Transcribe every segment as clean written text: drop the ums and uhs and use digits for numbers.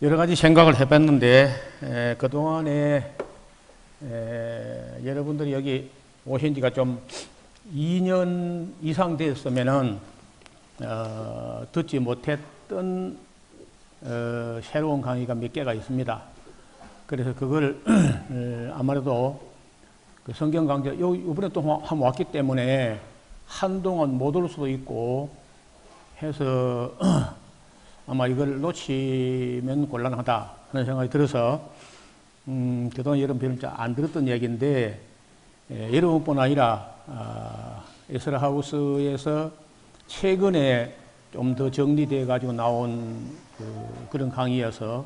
여러 가지 생각을 해봤는데 그동안에 여러분들이 여기 오신 지가 좀 2년 이상 됐으면은 듣지 못했던 새로운 강의가 몇 개가 있습니다. 그래서 그걸 아무래도 그 성경 강좌 이번에 또 한번 왔기 때문에 한동안 못 올 수도 있고 해서 아마 이걸 놓치면 곤란하다 하는 생각이 들어서 그동안 여러분 별로 안 들었던 얘기인데 여러분뿐 아니라 에스라하우스에서 최근에 좀 더 정리되어 가지고 나온 그런 강의여서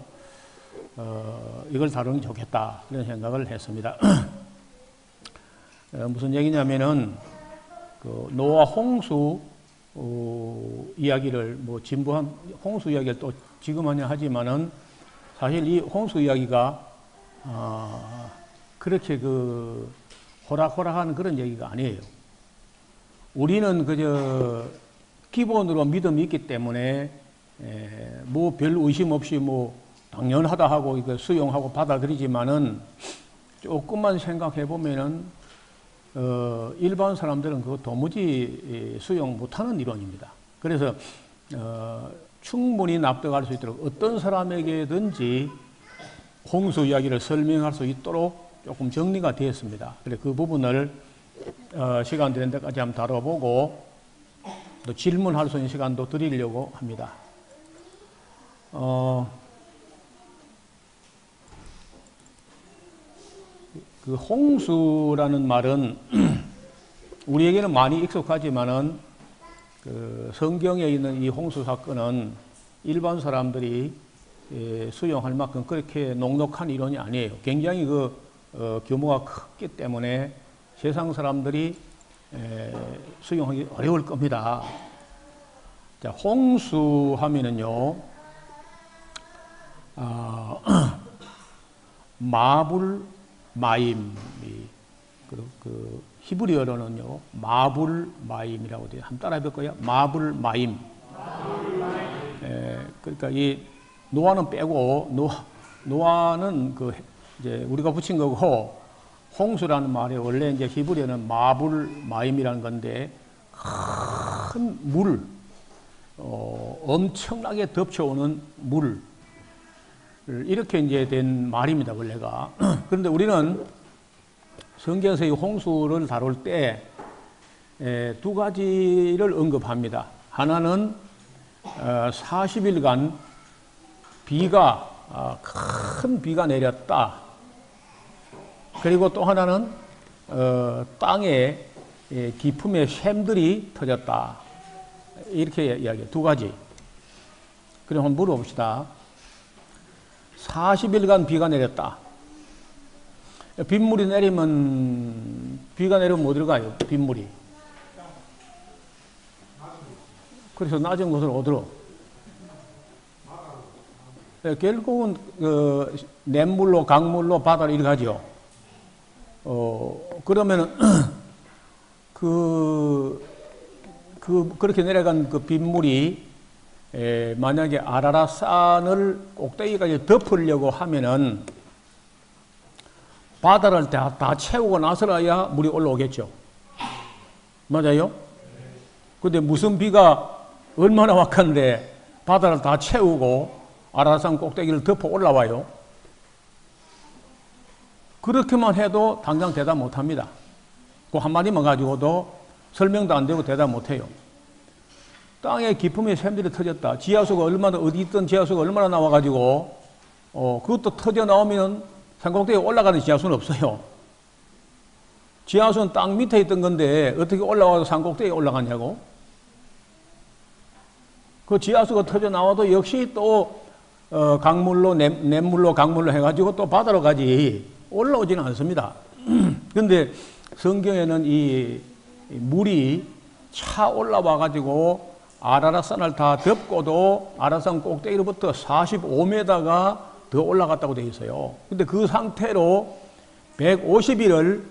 이걸 다루는 게 좋겠다 이런 생각을 했습니다. 무슨 얘기냐면은 그 노아 홍수 이야기를 뭐 진부한 홍수 이야기를 또 지금 하냐 하지만은 사실 이 홍수 이야기가 그렇게 그 호락호락한 그런 얘기가 아니에요. 우리는 그저 기본으로 믿음이 있기 때문에 뭐 별 의심 없이 뭐 당연하다 하고 이거 수용하고 받아들이지만은 조금만 생각해 보면은 일반 사람들은 그거 도무지 수용 못하는 이론입니다. 그래서 충분히 납득할 수 있도록 어떤 사람에게든지 홍수 이야기를 설명할 수 있도록 조금 정리가 되었습니다. 그래서 그 부분을 시간 되는 데까지 한번 다뤄보고 또 질문할 수 있는 시간도 드리려고 합니다. 그 홍수라는 말은 우리에게는 많이 익숙하지만은 그 성경에 있는 이 홍수 사건은 일반 사람들이 수용할 만큼 그렇게 녹록한 이론이 아니에요. 굉장히 그 규모가 크기 때문에 세상 사람들이 수용하기 어려울 겁니다. 자, 홍수 하면은요, 마불 마임, 그 히브리어로는요 마불 마임이라고 돼요. 한번 따라해 볼 거예요. 마불 마임. 그러니까 이 노아는 빼고 노아는 그 이제 우리가 붙인 거고 홍수라는 말이 원래 이제 히브리어는 마불 마임이라는 건데 큰 물, 엄청나게 덮쳐오는 물. 이렇게 이제 된 말입니다, 원래가. 그런데 우리는 성경에서 이 홍수를 다룰 때 두 가지를 언급합니다. 하나는 40일간 큰 비가 내렸다. 그리고 또 하나는 땅에 기품의 샘들이 터졌다. 이렇게 이야기해요. 두 가지. 그럼 한번 물어봅시다. 40일간 비가 내렸다. 빗물이 내리면, 비가 내리면 어디로 가요? 빗물이. 그래서 낮은 곳으로 어디로? 결국은 냇물로, 강물로, 바다로 이렇게 가죠. 그러면은, 그렇게 내려간 그 빗물이 만약에 아라랏산을 꼭대기까지 덮으려고 하면은 바다를 다 채우고 나서야 물이 올라오겠죠. 맞아요? 근데 무슨 비가 얼마나 왔건데 바다를 다 채우고 아라랏산 꼭대기를 덮어 올라와요? 그렇게만 해도 당장 대답 못 합니다. 그 한마디만 가지고도 설명도 안 되고 대답 못 해요. 땅에 기품의 샘들이 터졌다. 지하수가 얼마나, 어디 있던 지하수가 얼마나 나와가지고, 그것도 터져 나오면 산꼭대기에 올라가는 지하수는 없어요. 지하수는 땅 밑에 있던 건데 어떻게 올라와서 산꼭대기에 올라가냐고? 그 지하수가 터져 나와도 역시 또, 강물로, 냇물로, 강물로 해가지고 또 바다로 가지 올라오지는 않습니다. 근데 성경에는 이 물이 차 올라와가지고 아라랏산을 다 덮고도 아라랏산 꼭대기로부터 45m가 더 올라갔다고 되어 있어요. 근데 그 상태로 150일을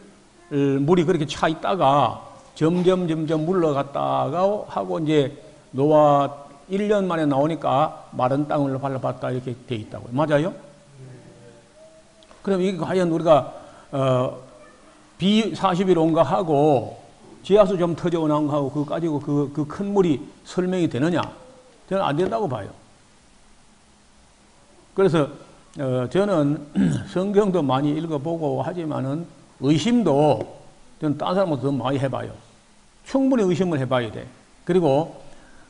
물이 그렇게 차 있다가 점점 물러갔다가 하고 이제 노아 1년 만에 나오니까 마른 땅을 발라봤다 이렇게 돼 있다고요. 맞아요? 그럼 이게 과연 우리가 B40일 온가하고 지하수 좀 터져 나온 거하고 그거 가지고 그 큰 물이 설명이 되느냐? 저는 안 된다고 봐요. 그래서 저는 성경도 많이 읽어보고 하지만은 의심도 저는 다른 사람보다 더 많이 해봐요. 충분히 의심을 해봐야 돼. 그리고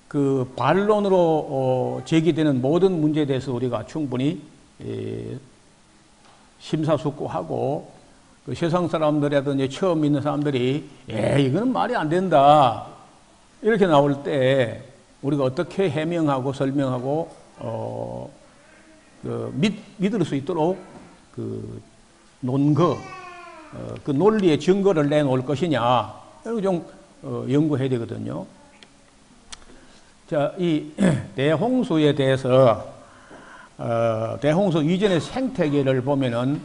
그 반론으로 제기되는 모든 문제에 대해서 우리가 충분히 심사숙고하고 그 세상 사람들이라든지 처음 믿는 사람들이 이거는 말이 안 된다 이렇게 나올 때 우리가 어떻게 해명하고 설명하고 믿을 수 있도록 그 논거 그 논리의 증거를 내놓을 것이냐 이거 좀 연구해야 되거든요. 자, 이 대홍수에 대해서 대홍수 이전의 생태계를 보면은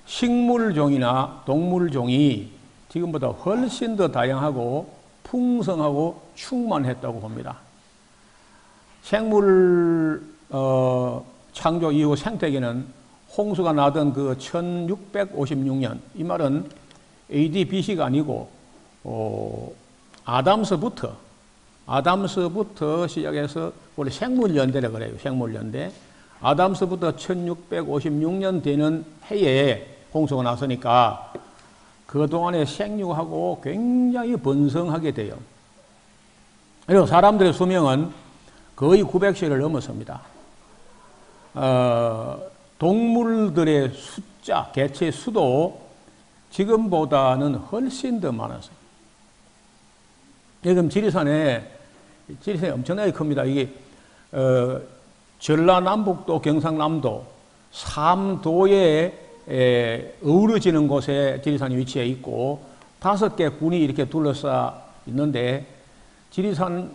식물종이나 동물종이 지금보다 훨씬 더 다양하고 풍성하고 충만했다고 봅니다. 생물 창조 이후 생태계는 홍수가 나던 그 1656년, 이 말은 AD BC가 아니고 아담스부터 시작해서 원래 생물연대라 그래요. 생물연대. 아담스부터 1656년 되는 해에 홍수가 났으니까 그동안에 생육하고 굉장히 번성하게 돼요. 그리고 사람들의 수명은 거의 900세를 넘었습니다. 동물들의 숫자, 개체 수도 지금보다는 훨씬 더 많았어요. 지금 지리산이 엄청나게 큽니다. 이게 전라남북도, 경상남도 3도에 어우러지는 곳에 지리산이 위치해 있고 5개 군이 이렇게 둘러싸 있는데 지리산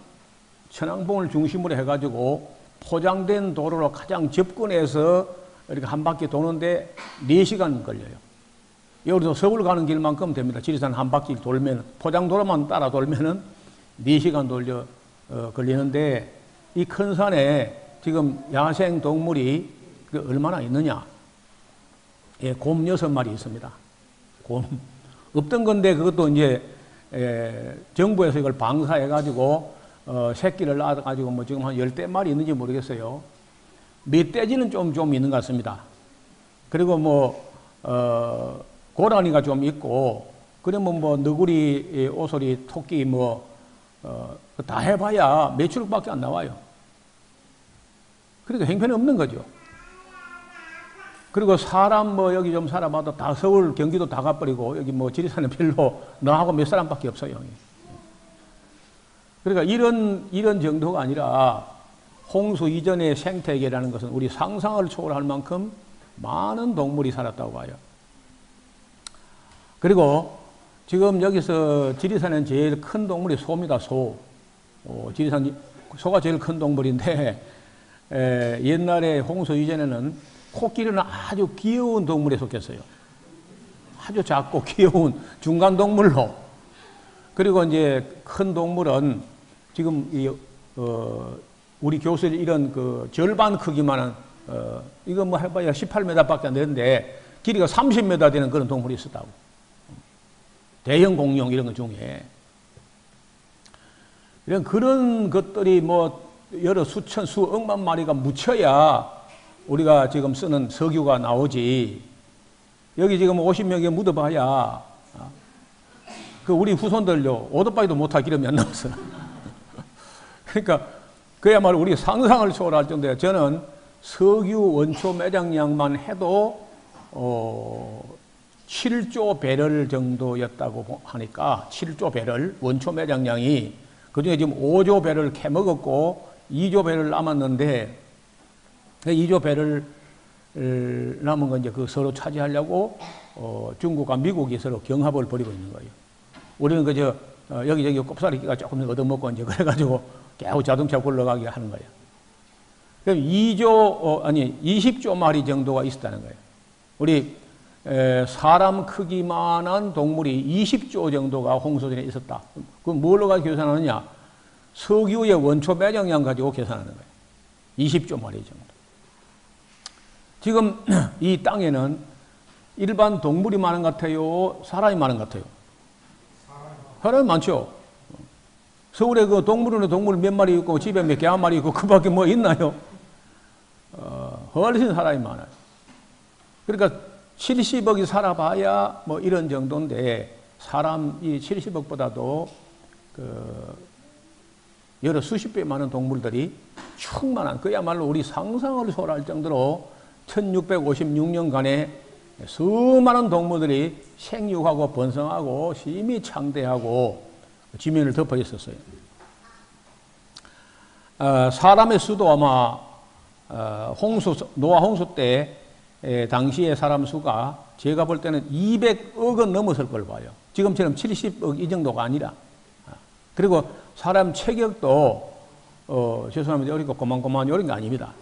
천왕봉을 중심으로 해가지고 포장된 도로로 가장 접근해서 이렇게 한 바퀴 도는데 4시간 걸려요. 여기서 서울 가는 길만큼 됩니다. 지리산 한 바퀴 돌면, 포장도로만 따라 돌면은 4시간 걸리는데 이 큰 산에 지금 야생 동물이 얼마나 있느냐? 예, 곰 6마리 있습니다. 곰. 없던 건데 그것도 이제 정부에서 이걸 방사해가지고 새끼를 낳아가지고 뭐 지금 한 10대마리 있는지 모르겠어요. 멧돼지는 좀 있는 것 같습니다. 그리고 고라니가 좀 있고, 그러면 너구리, 오소리, 토끼 다 해봐야 몇 추록밖에 안 나와요. 그러니까 형편이 없는 거죠. 그리고 사람 여기 좀 살아봐도 다 서울, 경기도 다 가버리고 여기 지리산은 별로 너하고 몇 사람밖에 없어요. 그러니까 이런 정도가 아니라 홍수 이전의 생태계라는 것은 우리 상상을 초월할 만큼 많은 동물이 살았다고 봐요. 그리고 지금 여기서 지리산은 제일 큰 동물이 소입니다. 소. 지리산 소가 제일 큰 동물인데 옛날에 홍수 이전에는 코끼리는 아주 귀여운 동물에 속했어요. 아주 작고 귀여운 중간 동물로. 그리고 이제 큰 동물은 지금 우리 교실 이런 절반 크기만한 이거 해봐야 18m밖에 안 되는데 길이가 30m 되는 그런 동물이 있었다고. 대형 공룡 이런 것 중에. 이런 그런 것들이 여러 수천, 수억만 마리가 묻혀야 우리가 지금 쓰는 석유가 나오지. 여기 지금 50명에 묻어봐야 우리 후손들요 오토바이도 못 할 기름이 안 나왔어. 그러니까 그야말로 우리 상상을 초월할 정도에 저는 석유 원초 매장량만 해도 7조 배럴 정도였다고 하니까 7조 배럴 원초 매장량이 그중에 지금 5조 배럴 캐먹었고 2조 배럴 남았는데 2조 배럴 남은 건 이제 서로 차지하려고 중국과 미국이 서로 경합을 벌이고 있는 거예요. 우리는 여기저기 꼽사리끼가 조금 얻어먹고 이제 그래가지고 겨우 자동차 굴러가게 하는 거예요. 그럼 20조 마리 정도가 있었다는 거예요. 우리 사람 크기만한 동물이 20조 정도가 홍수 전에 있었다. 그럼 뭘로 가지고 계산하느냐? 석유의 원초 매정량 가지고 계산하는 거예요. 20조 마리 정도. 지금 이 땅에는 일반 동물이 많은 것 같아요? 사람이 많은 것 같아요? 사람이 많죠. 서울에 그 동물원에 동물 몇 마리 있고 집에 몇 개 한 마리 있고 그밖에 뭐 있나요? 훨씬 사람이 많아요. 그러니까 70억이 살아봐야 뭐 이런 정도인데 사람이 70억보다도 그 여러 수십 배 많은 동물들이 충만한 그야말로 우리 상상을 초월할 정도로 1656년간의 수많은 동물들이 생육하고 번성하고 심히 창대하고 지면을 덮어 있었어요. 사람의 수도 아마 노아 홍수 때 당시의 사람 수가 제가 볼 때는 200억은 넘었을 걸 봐요. 지금처럼 70억 이 정도가 아니라. 그리고 사람 체격도 죄송합니다. 어리고 고만고만 이런 게 아닙니다.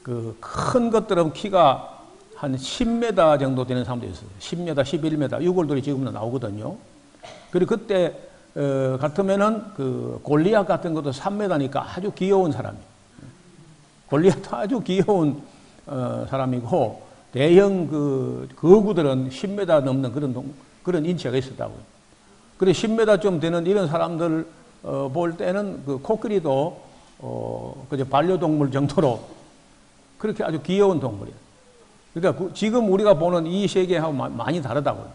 그 큰 것들은 키가 한 10m 정도 되는 사람도 있어요. 10m, 11m, 유골들이 지금도 나오거든요. 그리고 그때 같으면은 그 골리앗 같은 것도 3m니까 아주 귀여운 사람이에요. 골리앗도 아주 귀여운 사람이고 대형 그 거구들은 10m 넘는 그런 인체가 있었다고요. 그래 10m쯤 되는 이런 사람들 볼 때는 그 코끼리도 그저 반려동물 정도로 그렇게 아주 귀여운 동물이에요. 그러니까 지금 우리가 보는 이 세계하고 많이 다르다고요.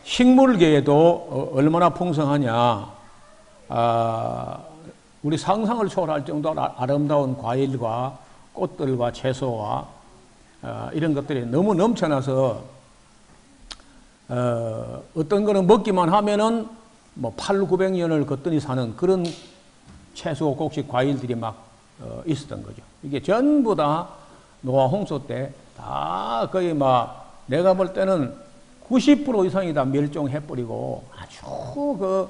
식물계에도 얼마나 풍성하냐. 우리 상상을 초월할 정도로 아름다운 과일과 꽃들과 채소와 이런 것들이 너무 넘쳐나서 어떤 거는 먹기만 하면은 뭐 800~900년을 걷더니 사는 그런 채소, 곡식, 과일들이 막 있었던 거죠. 이게 전부 다 노아 홍수 때 다 거의 막 내가 볼 때는 90% 이상이 다 멸종해버리고 아주 그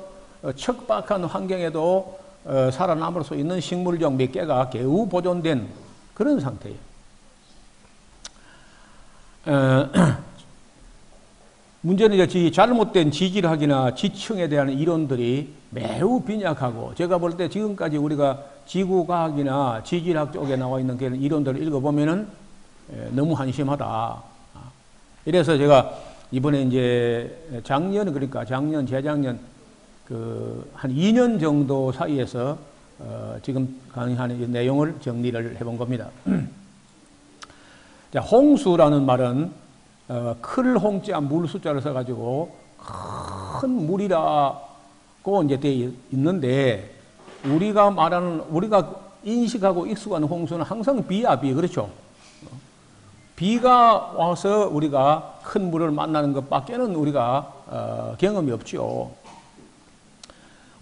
척박한 환경에도 살아남을 수 있는 식물종 몇 개가 겨우 보존된 그런 상태예요. 문제는 이제 잘못된 지질학이나 지층에 대한 이론들이 매우 빈약하고 제가 볼 때 지금까지 우리가 지구과학이나 지질학 쪽에 나와 있는 그런 이론들을 읽어보면은 너무 한심하다. 이래서 제가 이번에 이제 재작년 그 한 2년 정도 사이에서 지금 강의하는 내용을 정리를 해본 겁니다. 자, 홍수라는 말은 클 홍자 물 숫자를 써가지고 큰 물이라고 이제 되어 있는데 우리가 인식하고 익숙한 홍수는 항상 비야, 비. 그렇죠? 비가 와서 우리가 큰 물을 만나는 것밖에는 우리가 경험이 없죠.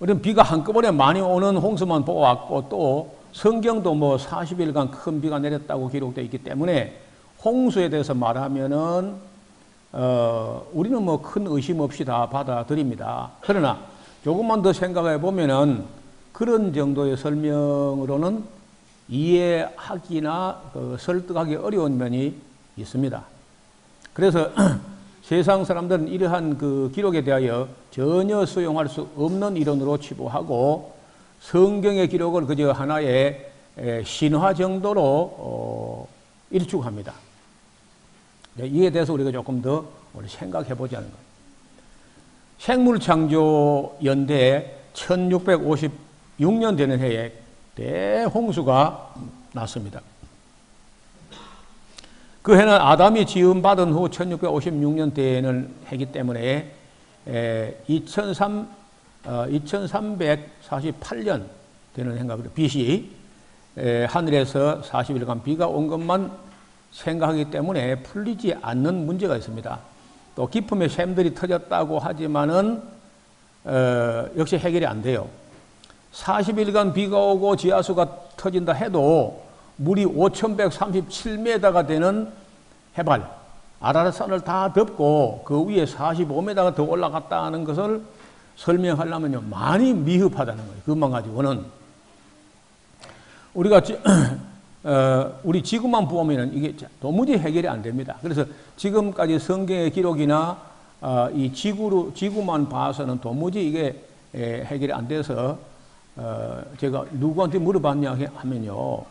우리는 비가 한꺼번에 많이 오는 홍수만 보았고 또 성경도 뭐 40일간 큰 비가 내렸다고 기록되어 있기 때문에 홍수에 대해서 말하면은 우리는 뭐 큰 의심 없이 다 받아들입니다. 그러나 조금만 더 생각해 보면은 그런 정도의 설명으로는 이해하기나 설득하기 어려운 면이 있습니다. 그래서 세상 사람들은 이러한 그 기록에 대하여 전혀 수용할 수 없는 이론으로 치부하고 성경의 기록을 그저 하나의 신화 정도로 일축합니다. 이에 대해서 우리가 조금 더 생각해 보자는 거예요. 생물창조 연대 1656년 되는 해에 대홍수가 났습니다. 그 해는 아담이 지음받은 후 1656년 되는 해이기 때문에 2348년 되는 해인가 보다. BC 하늘에서 40일간 비가 온 것만 생각하기 때문에 풀리지 않는 문제가 있습니다. 또 기품의 샘들이 터졌다고 하지만은 역시 해결이 안 돼요. 40일간 비가 오고 지하수가 터진다 해도 물이 5137m가 되는 해발, 아라рат산을 다 덮고 그 위에 45m가 더 올라갔다는 것을 설명하려면요 많이 미흡하다는 거예요. 그것만 가지고는 우리가 우리 지구만 보면은 이게 도무지 해결이 안 됩니다. 그래서 지금까지 성경의 기록이나 이 지구만 봐서는 도무지 이게 해결이 안 돼서 제가 누구한테 물어봤냐 하면요.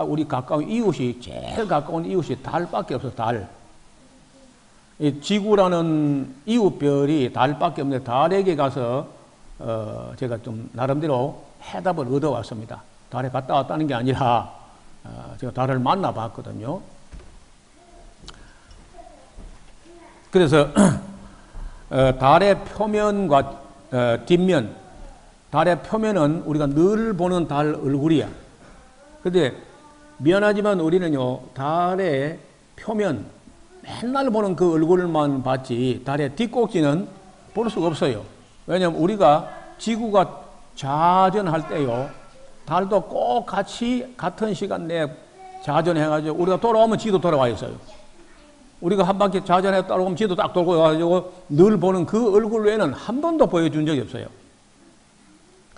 우리 가까운 이웃이, 제일 가까운 이웃이 달밖에 없어요. 달. 이 지구라는 이웃별이 달밖에 없는데 달에게 가서 제가 좀 나름대로 해답을 얻어왔습니다. 달에 갔다 왔다는 게 아니라 제가 달을 만나봤거든요. 그래서 달의 표면과 뒷면, 달의 표면은 우리가 늘 보는 달 얼굴이야. 근데 미안하지만 우리는요, 달의 표면, 맨날 보는 그 얼굴만 봤지 달의 뒷꼭지는 볼 수가 없어요. 왜냐하면 우리가 지구가 자전할 때요, 달도 꼭 같은 시간 내에 자전해가지고 우리가 돌아오면 지도 돌아와 있어요. 우리가 한 바퀴 자전해 따라오면 지도 딱 돌고 와가지고 늘 보는 그 얼굴 외에는 한 번도 보여준 적이 없어요.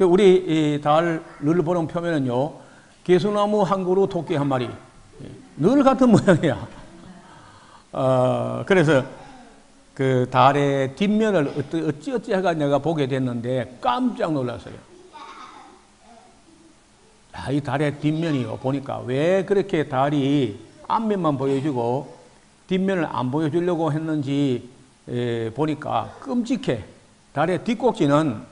우리 달 늘 보는 표면은요, 개수나무 한 그루, 토끼 한 마리, 늘 같은 모양이야. 그래서 그 달의 뒷면을 어찌어찌 해가 내가 보게 됐는데 깜짝 놀랐어요. 이 달의 뒷면이요, 보니까 왜 그렇게 달이 앞면만 보여주고 뒷면을 안 보여주려고 했는지 보니까 끔찍해. 달의 뒷꼭지는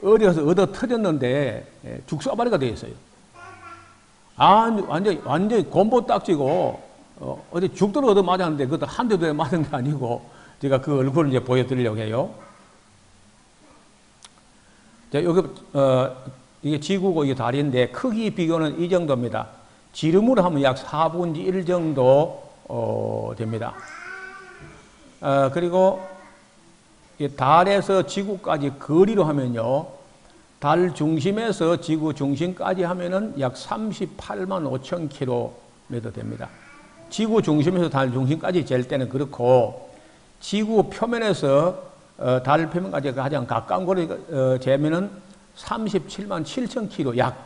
어디서 얻어 터졌는데 죽사발이가 되어 있어요. 완전히 곰보 딱지고 어디 죽도록 얻어 맞았는데 그것도 한 대도 맞은 게 아니고 제가 그 얼굴을 이제 보여드리려고 해요. 자, 여기 이게 지구고 이게 달인데 크기 비교는 이 정도입니다. 지름으로 하면 약 4분의 1 정도 됩니다. 그리고 달에서 지구까지 거리로 하면요, 달 중심에서 지구 중심까지 하면은 약 38만 5천 킬로미터 됩니다. 지구 중심에서 달 중심까지 잴 때는 그렇고, 지구 표면에서 달 표면까지 가장 가까운 거리 재면은 37만 7천 킬로 약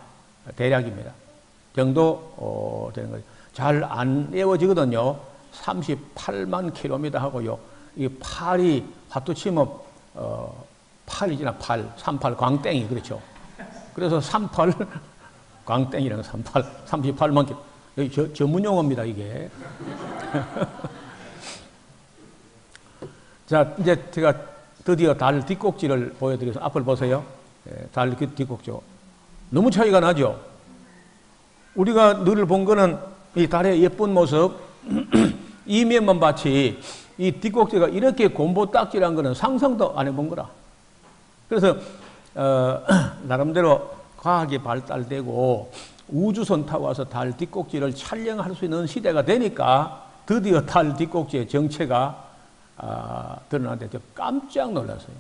대략입니다. 정도 되는 거죠. 잘 안 외워지거든요. 38만 킬로미터 하고요. 이 팔이 화투 치면 팔이잖아. 38 광땡이, 그렇죠. 그래서 38 광땡이라는 38만 킬로. 여기 전문 용어입니다, 이게. 자, 이제 제가 드디어 달 뒷꼭지를 보여드려서 앞을 보세요. 달 뒷꼭지. 너무 차이가 나죠? 우리가 늘 본 거는 이 달의 예쁜 모습, 이면만 봤지, 이 뒷꼭지가 이렇게 곰보딱지란 거는 상상도 안 해본 거라. 그래서, 나름대로 과학이 발달되고 우주선 타고 와서 달 뒷꼭지를 촬영할 수 있는 시대가 되니까 드디어 달 뒷꼭지의 정체가 드러나는데 깜짝 놀랐어요.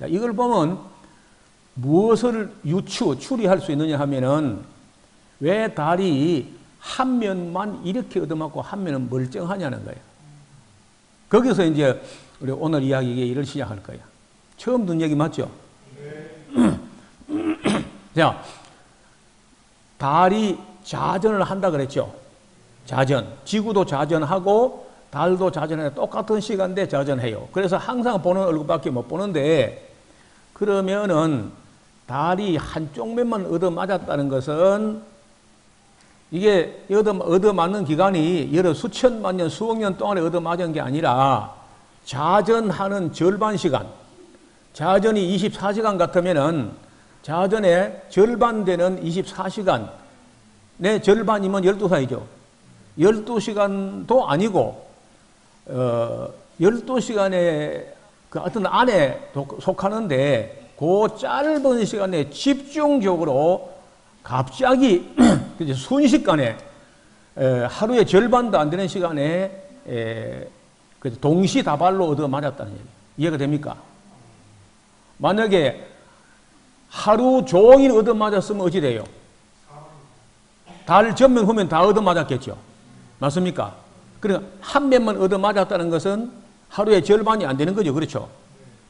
자, 이걸 보면 무엇을 추리할 수 있느냐 하면은 왜 달이 한 면만 이렇게 얻어맞고 한 면은 멀쩡하냐는 거예요. 거기서 이제 우리 오늘 이야기의 일을 시작할 거예요. 처음 듣는 얘기 맞죠? 자, 달이 자전을 한다 그랬죠? 자전. 지구도 자전하고 달도 자전해요. 똑같은 시간대 자전해요. 그래서 항상 보는 얼굴밖에 못 보는데, 그러면은 달이 한쪽 면만 얻어맞았다는 것은 이게 얻어맞는 기간이 여러 수천만 년, 수억 년 동안에 얻어맞은 게 아니라 자전하는 절반 시간, 자전이 24시간 같으면은 자전의 절반 되는 24시간, 내 절반이면 12시간이죠. 12시간도 아니고, 12시간에 그 어떤 안에 속하는데, 그 짧은 시간에 집중적으로 갑자기 순식간에 하루의 절반도 안 되는 시간에 동시다발로 얻어맞았다는 얘기예요. 이해가 됩니까? 만약에 하루 종일 얻어맞았으면 어찌 돼요? 달 전면 후면 다 얻어맞았겠죠. 맞습니까? 그러니까 한 면만 얻어맞았다는 것은 하루의 절반이 안 되는 거죠. 그렇죠?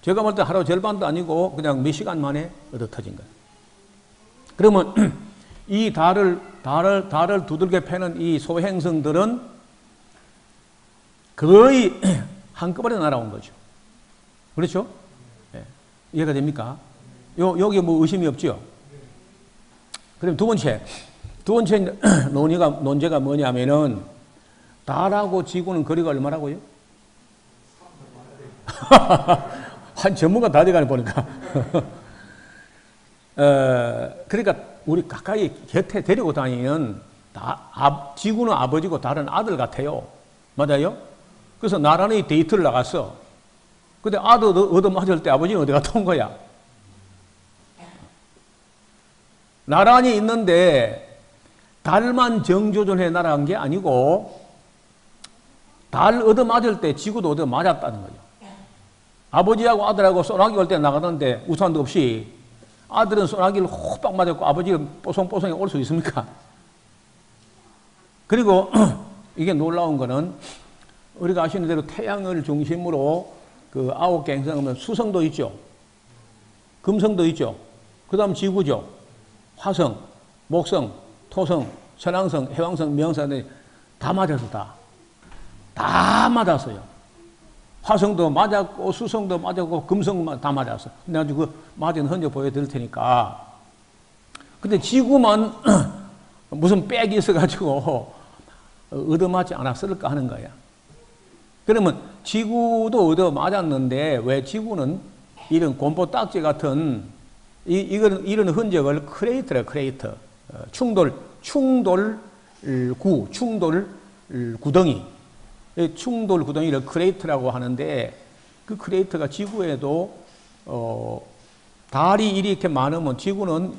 제가 볼 때 하루 절반도 아니고 그냥 몇 시간 만에 얻어 터진 거예요. 그러면 이 달을 두들겨 패는 이 소행성들은 거의 한꺼번에 날아온 거죠. 그렇죠? 이해가 됩니까? 여기 뭐 의심이 없죠? 그럼 두 번째 논제가 뭐냐면은 달하고 지구는 거리가 얼마라고요? 한 전문가 다 돼가네 보니까. 그러니까 우리 가까이 곁에 데리고 다니는 지구는 아버지고 달은 아들 같아요. 맞아요? 그래서 나란히 데이트를 나갔어. 근데 아들 얻어맞을 때 아버지는 어디 갔다 온 거야? 나란히 있는데 달만 정조준해 날아간 게 아니고 달 얻어맞을 때 지구도 얻어맞았다는 거죠. 아버지하고 아들하고 소나기 올 때 나가는데 우산도 없이 아들은 소나기를 호박 맞았고 아버지는 뽀송뽀송해 올 수 있습니까? 그리고 이게 놀라운 거는 우리가 아시는 대로 태양을 중심으로 그 9개 행성하면 수성도 있죠. 금성도 있죠. 그 다음 지구죠. 화성, 목성, 토성, 천왕성, 해왕성, 명성이 다 맞아서 다 맞았어요. 화성도 맞았고 수성도 맞았고 금성도 다 맞았어. 내가 그 맞은 흔적 보여드릴 테니까. 근데 지구만 무슨 빽이 있어가지고 얻어맞지 않았을까 하는 거야. 그러면 지구도 얻어맞았는데 왜 지구는 이런 곰보 딱지 같은 이런 흔적을 크레이터, 충돌 구덩이, 충돌 구덩이를 크레이터라고 하는데 그 크레이터가 지구에도 달이 이렇게 많으면 지구는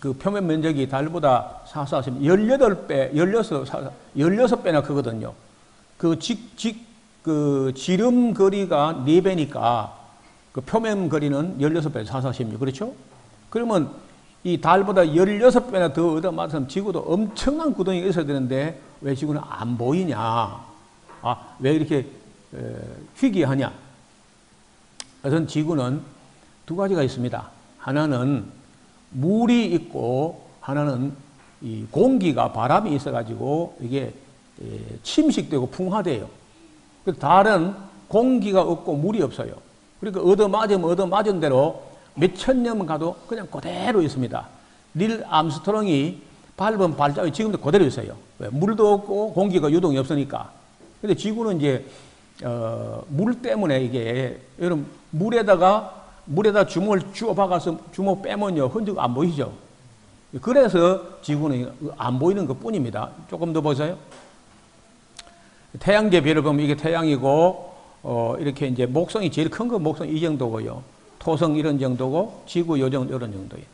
그 표면 면적이 달보다 18배, 16배나 크거든요. 그 지름 거리가 4배니까 그 표면 거리는 16배, 446. 그렇죠? 그러면 이 달보다 16배나 더 얻어맞으면 지구도 엄청난 구덩이가 있어야 되는데 왜 지구는 안 보이냐? 왜 이렇게 희귀하냐? 그래서 지구는 두 가지가 있습니다. 하나는 물이 있고 하나는 이 공기가 바람이 있어가지고 이게 침식되고 풍화돼요. 달은 공기가 없고 물이 없어요. 그러니까 얻어맞은 대로 몇천 년 가도 그냥 그대로 있습니다. 닐 암스트롱이 밟은 발자국이 지금도 그대로 있어요. 왜? 물도 없고 공기가 유동이 없으니까. 근데 지구는 이제 물 때문에 이게 여러분 물에다 주먹을 쥐어 박아서 주먹 빼면요 흔적 안 보이죠. 그래서 지구는 안 보이는 것 뿐입니다. 조금 더 보세요. 태양계 별을 보면 이게 태양이고 이렇게 이제 목성이 제일 큰 거 목성 이 정도고요. 토성 이런 정도고 지구 이런 정도예요.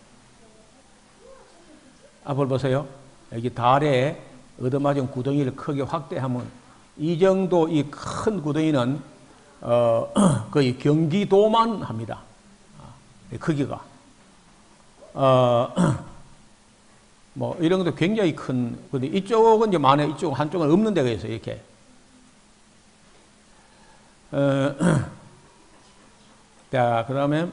앞을 보세요. 여기 달에 얻어맞은 구덩이를 크게 확대하면 이 정도 이 큰 구덩이는 거의 경기도만 합니다. 크기가 뭐 이런 것도 굉장히 큰. 근데 이쪽은 이제 많아요. 이쪽 한쪽은 없는 데가 있어요. 이렇게. 자, 그다음에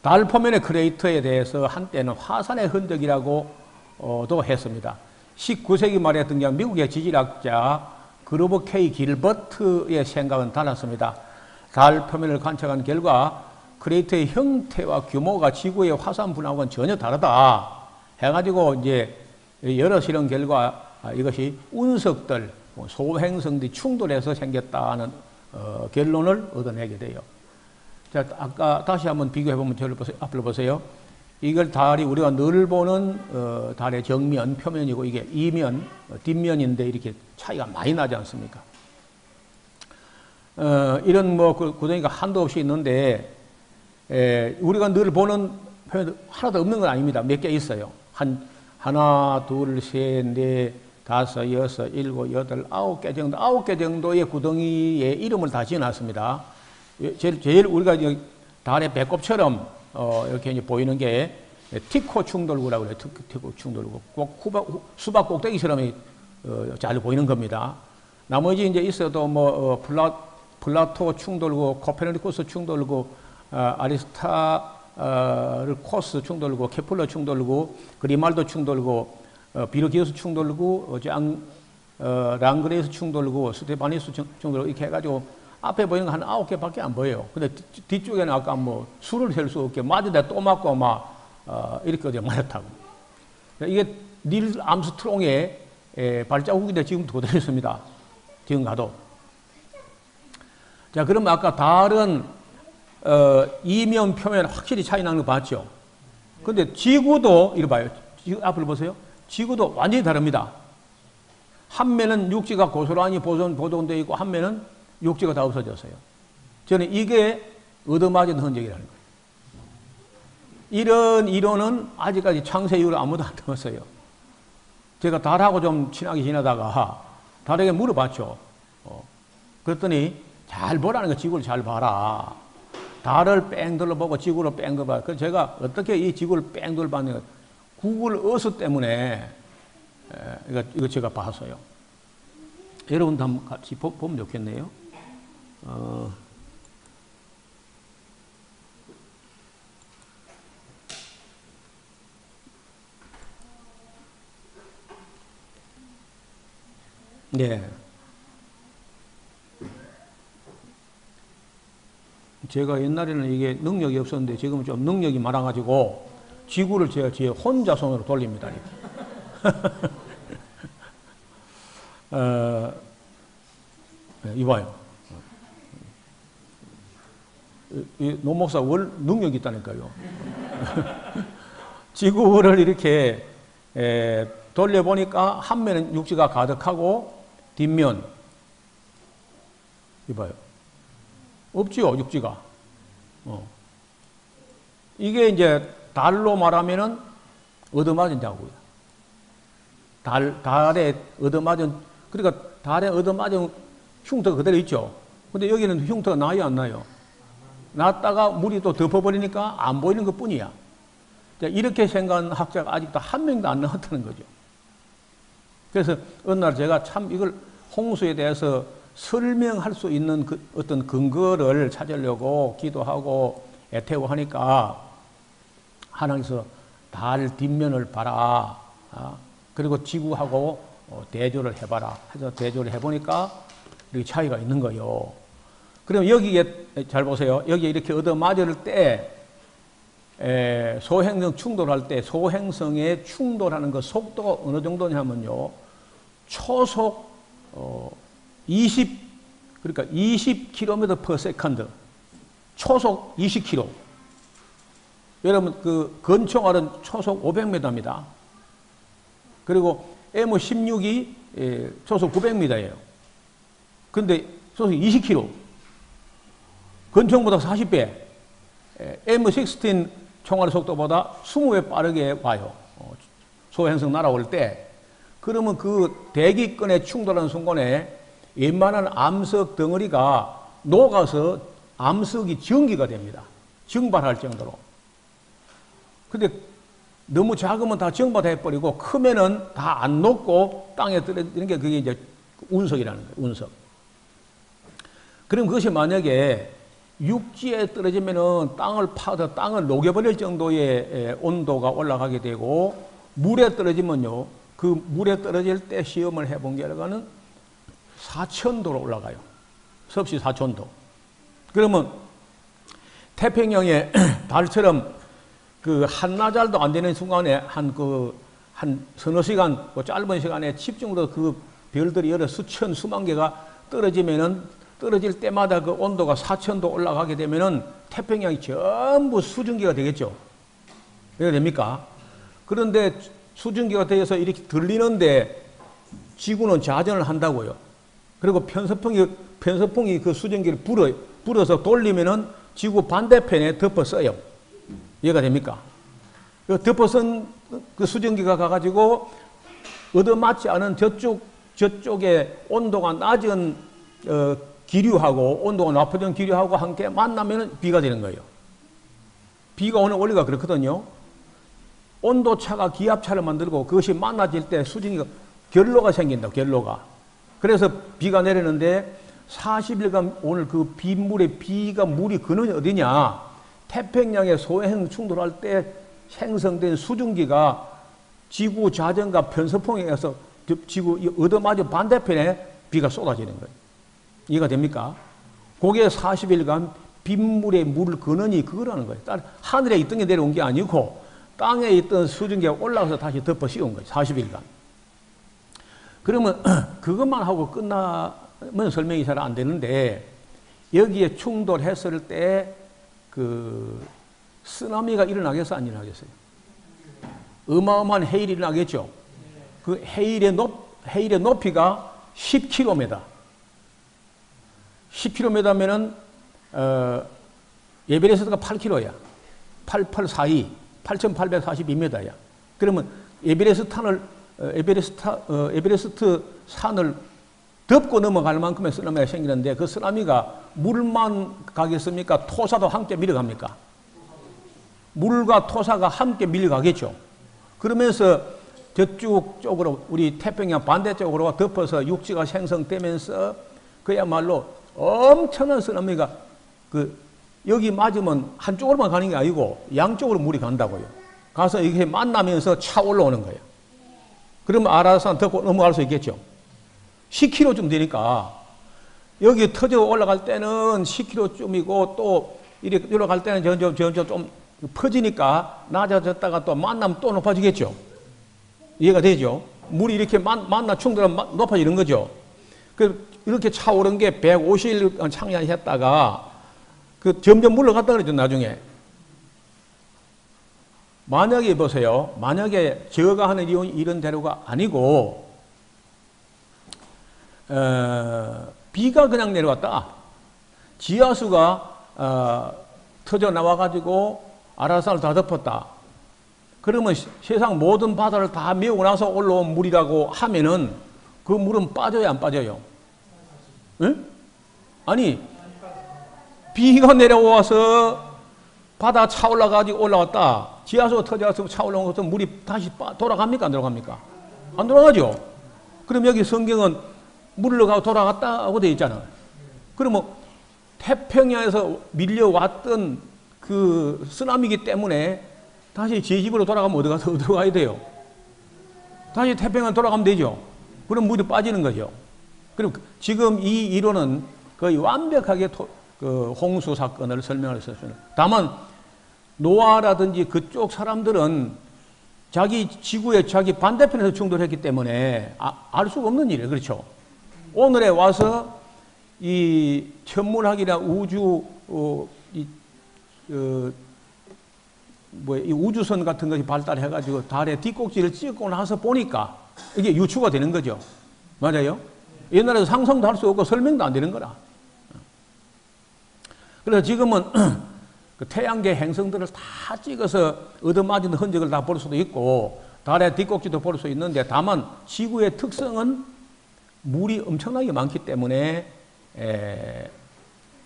달 표면의 크레이터에 대해서 한때는 화산의 흔적이라고도 했습니다. 19세기 말에 등장한 미국의 지질학자 그로버 K 길버트의 생각은 달랐습니다. 달 표면을 관찰한 결과 크레이터의 형태와 규모가 지구의 화산 분화하고는 전혀 다르다 해가지고 이제 여러 실험 결과 이것이 운석들, 소행성들이 충돌해서 생겼다는 결론을 얻어내게 돼요. 자, 아까 다시 한번 비교해보면 저를 보세요. 앞을 보세요. 이걸 달이 우리가 늘 보는 달의 정면, 표면이고 이게 이면, 뒷면인데 이렇게 차이가 많이 나지 않습니까? 이런 뭐 구덩이가 한도 없이 있는데 우리가 늘 보는 표면 하나도 없는 건 아닙니다. 몇 개 있어요. 하나, 둘, 셋, 넷, 다섯, 여섯, 일곱, 여덟, 9개 정도, 9개 정도의 구덩이의 이름을 다 지어놨습니다. 제일 우리가 달의 배꼽처럼 이렇게 이제 보이는 게 티코 충돌구라고 그래요. 티코 충돌구. 꼭 수박 꼭대기처럼 잘 보이는 겁니다. 나머지 이제 있어도 뭐 플라토 충돌구, 코페르니쿠스 충돌구, 아리스타르코스 충돌구, 케플러 충돌구, 그리말도 충돌구, 비르기우스 충돌구, 랑그레스 충돌구, 스테파니스 충돌구 이렇게 해가지고 앞에 보이는 거 한 9개밖에 안 보여요. 근데 뒤쪽에는 아까 뭐 수를 셀 수 없게 맞으다 또 맞고 이렇게 어디 맞았다고. 이게 닐 암스트롱의 발자국인데 지금도 그대로 있습니다. 지금 가도. 자, 그러면 아까 다른 이면 표면 확실히 차이 나는 거 봤죠? 근데 지구도 이리 봐요. 앞을 보세요. 지구도 완전히 다릅니다. 한 면은 육지가 고스란히 보존되어 있고 한 면은 육지가 다 없어졌어요. 저는 이게 얻어맞은 흔적이라는 거예요. 이런 이론은 아직까지 창세 이후로 아무도 안 들었어요. 제가 달하고 좀 친하게 지내다가 달에게 물어봤죠. 그랬더니 잘 보라는 거, 지구를 잘 봐라. 달을 뺑 둘러보고 지구를 뺑 둘러봐. 그래서 제가 어떻게 이 지구를 뺑 둘러봤는가. 구글 어스 때문에 이거 제가 봤어요. 여러분도 한번 같이 보면 좋겠네요. 네. 제가 옛날에는 이게 능력이 없었는데 지금은 좀 능력이 많아가지고 지구를 제가 제 혼자 손으로 돌립니다. 이봐요. 노 목사 월 능력이 있다니까요. 지구를 이렇게 돌려보니까 한 면은 육지가 가득하고 뒷면 이봐요. 없지요, 육지가. 이게 이제 달로 말하면은 얻어맞은 자국이야. 달에 얻어맞은, 그러니까 달에 얻어맞은 흉터가 그대로 있죠. 근데 여기는 흉터가 나요, 안 나요? 났다가 물이 또 덮어버리니까 안 보이는 것 뿐이야. 이렇게 생각하는 학자가 아직도 한 명도 안 나왔다는 거죠. 그래서 어느 날 제가 참 이걸 홍수에 대해서 설명할 수 있는 그 어떤 근거를 찾으려고 기도하고 애태우하니까 하나님께서 달 뒷면을 봐라. 그리고 지구하고 대조를 해봐라. 해서 대조를 해보니까 이렇게 차이가 있는 거예요. 그럼 여기에 잘 보세요. 여기 이렇게 얻어맞을 때 소행성 충돌할 때 소행성의 충돌하는 그 속도가 어느 정도냐면요. 초속 그러니까 20km/s. 초속 20km. 여러분, 그 건총알은 초속 500m입니다. 그리고 M16이 초속 900m예요. 근데 초속 20km. 건총보다 40배. M16 총알 속도보다 20배 빠르게 와요. 소행성 날아올 때. 그러면 그 대기권에 충돌하는 순간에 웬만한 암석 덩어리가 녹아서 암석이 전기가 됩니다. 증발할 정도로. 근데 너무 작으면 다 증발해버리고 크면은 다 안 녹고 땅에 떨어지는 게 그게 이제 운석이라는 거예요. 운석. 그럼 그것이 만약에 육지에 떨어지면은 땅을 파서 땅을 녹여버릴 정도의 온도가 올라가게 되고 물에 떨어지면요. 그 물에 떨어질 때 시험을 해본 결과는 4000도로 올라가요. 섭씨 4000도. 그러면 태평양에 달처럼 그 한나절도 안 되는 순간에 한 서너 시간, 그 짧은 시간에 집중으로 그 별들이 여러 수천, 수만 개가 떨어지면은 떨어질 때마다 그 온도가 4000도 올라가게 되면은 태평양이 전부 수증기가 되겠죠. 이해가 됩니까? 그런데 수증기가 되어서 이렇게 들리는데 지구는 자전을 한다고요. 그리고 편서풍이 그 수증기를 불어서 돌리면은 지구 반대편에 덮어써요. 이해가 됩니까? 그 덮어선 그 수증기가 가가지고 얻어맞지 않은 저쪽에 온도가 낮은 기류하고 온도가 높아진 기류하고 함께 만나면 비가 되는 거예요. 비가 오는 원리가 그렇거든요. 온도차가 기압차를 만들고 그것이 만나질 때 수증기가 결로가 생긴다. 결로가. 그래서 비가 내리는데 40일간 오늘 그 물이 근원이 어디냐? 태평양에 소행 충돌할 때 생성된 수증기가 지구 자전과 편서풍에 의해서 지구 얻어맞은 반대편에 비가 쏟아지는 거예요. 이해가 됩니까? 그게 40일간 빗물에 물을 거느니 그거라는 거예요. 하늘에 있던 게 내려온 게 아니고 땅에 있던 수증기가 올라가서 다시 덮어 씌운 거예요. 40일간. 그러면 그것만 하고 끝나면 설명이 잘 안 되는데 여기에 충돌했을 때 그 쓰나미가 일어나겠어 안 일어나겠어요? 어마어마한 해일이 일어나겠죠. 그 해일의 높이가 10km. 10km면은 에베레스트가 8km야. 8842, 8842m야. 그러면 에베레스트 산을 덮고 넘어갈 만큼의 쓰나미가 생기는데 그 쓰나미가 물만 가겠습니까? 토사도 함께 밀어갑니까? 물과 토사가 함께 밀려가겠죠. 그러면서 저쪽 쪽으로 우리 태평양 반대쪽으로 덮어서 육지가 생성되면서 그야말로 엄청난 쓰나미가 여기 맞으면 한쪽으로만 가는 게 아니고 양쪽으로 물이 간다고요. 가서 이렇게 만나면서 차 올라오는 거예요. 그러면 아라산 덮고 넘어갈 수 있겠죠. 10km쯤 되니까 여기 터져 올라갈 때는 10km쯤이고 또 이렇게 올라갈 때는 점점 좀 퍼지니까 낮아졌다가 또 만나면 또 높아지겠죠. 이해가 되죠? 물이 이렇게 만나 충돌하면 높아지는 거죠. 이렇게 차오른 게 150일 창량했다가 점점 물러갔다 그랬죠, 나중에. 만약에 보세요. 만약에 제가 하는 이런 대로가 아니고, 비가 그냥 내려왔다. 지하수가 터져 나와가지고 아라산을 다 덮었다. 그러면 세상 모든 바다를 다 메우고 나서 올라온 물이라고 하면은 그 물은 빠져요, 안 빠져요? 응? 아니, 비가 내려와서 바다 차올라가지고 올라왔다. 지하수가 터져서 차올라온 것은 물이 다시 돌아갑니까? 안 돌아갑니까? 안 돌아가죠? 그럼 여기 성경은 물러가고 돌아갔다고 되어 있잖아요. 그러면 태평양에서 밀려왔던 그 쓰나미이기 때문에 다시 제 집으로 돌아가면 어디로 가야 돼요? 다시 태평양 돌아가면 되죠. 그럼 물이 빠지는 거죠. 그럼 지금 이 이론은 거의 완벽하게 그 홍수 사건을 설명을 했었습니다. 다만 노아라든지 그쪽 사람들은 자기 지구의 자기 반대편에서 충돌했기 때문에 알 수가 없는 일이에요. 그렇죠? 오늘에 와서 이 천문학이나 이 우주선 같은 것이 발달해가지고 달에 뒷꼭지를 찍고 나서 보니까 이게 유추가 되는 거죠. 맞아요? 옛날에도 상상도 할 수 없고 설명도 안 되는 거라. 그래서 지금은 그 태양계 행성들을 다 찍어서 얻어맞은 흔적을 다 볼 수도 있고 달의 뒷꼭지도 볼 수 있는데 다만 지구의 특성은 물이 엄청나게 많기 때문에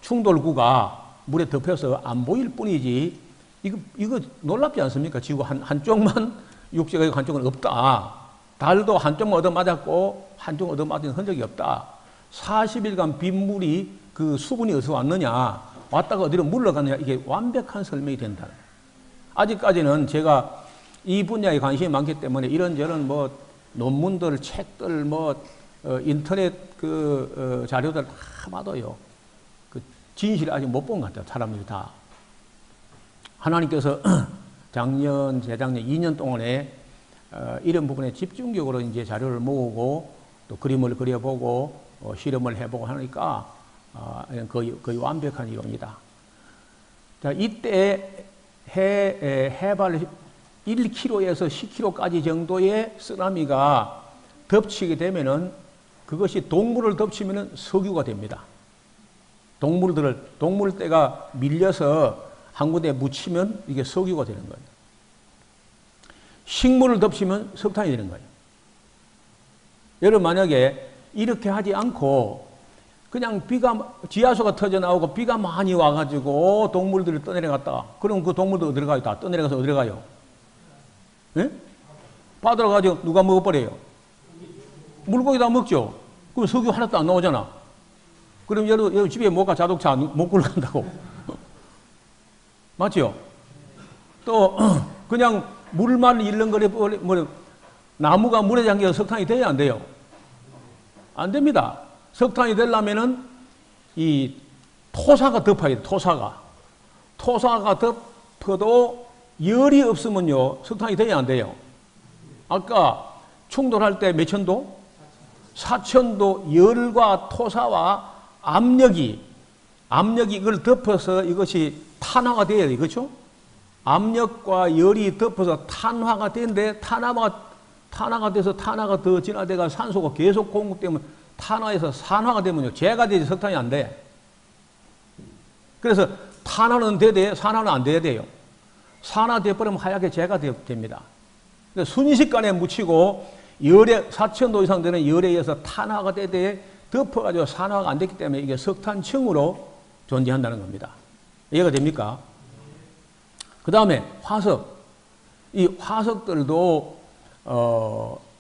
충돌구가 물에 덮여서 안 보일 뿐이지 이거 놀랍지 않습니까? 지구 한쪽만 육지가 있고 한쪽은 없다. 달도 한쪽만 얻어맞았고 한쪽은 얻어맞은 흔적이 없다. 40일간 빗물이 그 수분이 어디서 왔느냐 왔다가 어디로 물러가느냐 이게 완벽한 설명이 된다. 아직까지는 제가 이 분야에 관심이 많기 때문에 이런저런 뭐 논문들, 책들, 인터넷 자료들 다 봐도요. 그 진실을 아직 못 본 것 같아요. 사람들이 다. 하나님께서 작년, 재작년 2년 동안에 이런 부분에 집중적으로 이제 자료를 모으고 또 그림을 그려보고 실험을 해보고 하니까 거의 완벽한 이론이다. 자, 이때 해발 1km에서 10km까지 정도의 쓰나미가 덮치게 되면은 그것이 동물을 덮치면은 석유가 됩니다. 동물떼가 밀려서 한 군데에 묻히면 이게 석유가 되는 거예요. 식물을 덮치면 석탄이 되는 거예요. 여러분 만약에 이렇게 하지 않고 그냥 지하수가 터져 나오고 비가 많이 와가지고 동물들이 떠내려갔다. 그럼 그 동물도 어디로 가요? 다 떠내려가서 어디로 가요? 예? 바다로 가지고 누가 먹어버려요? 물고기 다 먹죠? 그럼 석유 하나도 안 나오잖아. 그럼 여러분 집에 못 가 자동차 못 굴러간다고. 맞죠? 또 그냥 물만 일렁거려 나무가 물에 잠겨서 석탄이 돼야 안 돼요? 안 됩니다. 석탄이 되려면은 이 토사가 덮어야 돼. 토사가 덮어도 열이 없으면요 석탄이 돼야 안 돼요. 아까 충돌할 때 몇 천도? 4천도 열과 토사와 압력이 이걸 덮어서 이것이 탄화가 돼야 돼. 그렇죠? 압력과 열이 덮어서 탄화가 되는데 탄화가 돼서 탄화가 더 진화돼가 산소가 계속 공급되면 탄화에서 산화가 되면요 재가 되지 석탄이 안 돼. 그래서 탄화는 돼야 산화는 안 돼야 돼요. 산화돼 버리면 하얗게 재가 됩니다. 순식간에 묻히고 열에 4,000도 이상 되는 열에 의해서 탄화가 되되 덮어가지고 산화가 안 됐기 때문에 이게 석탄층으로 존재한다는 겁니다. 이해가 됩니까? 그 다음에 화석. 이 화석들도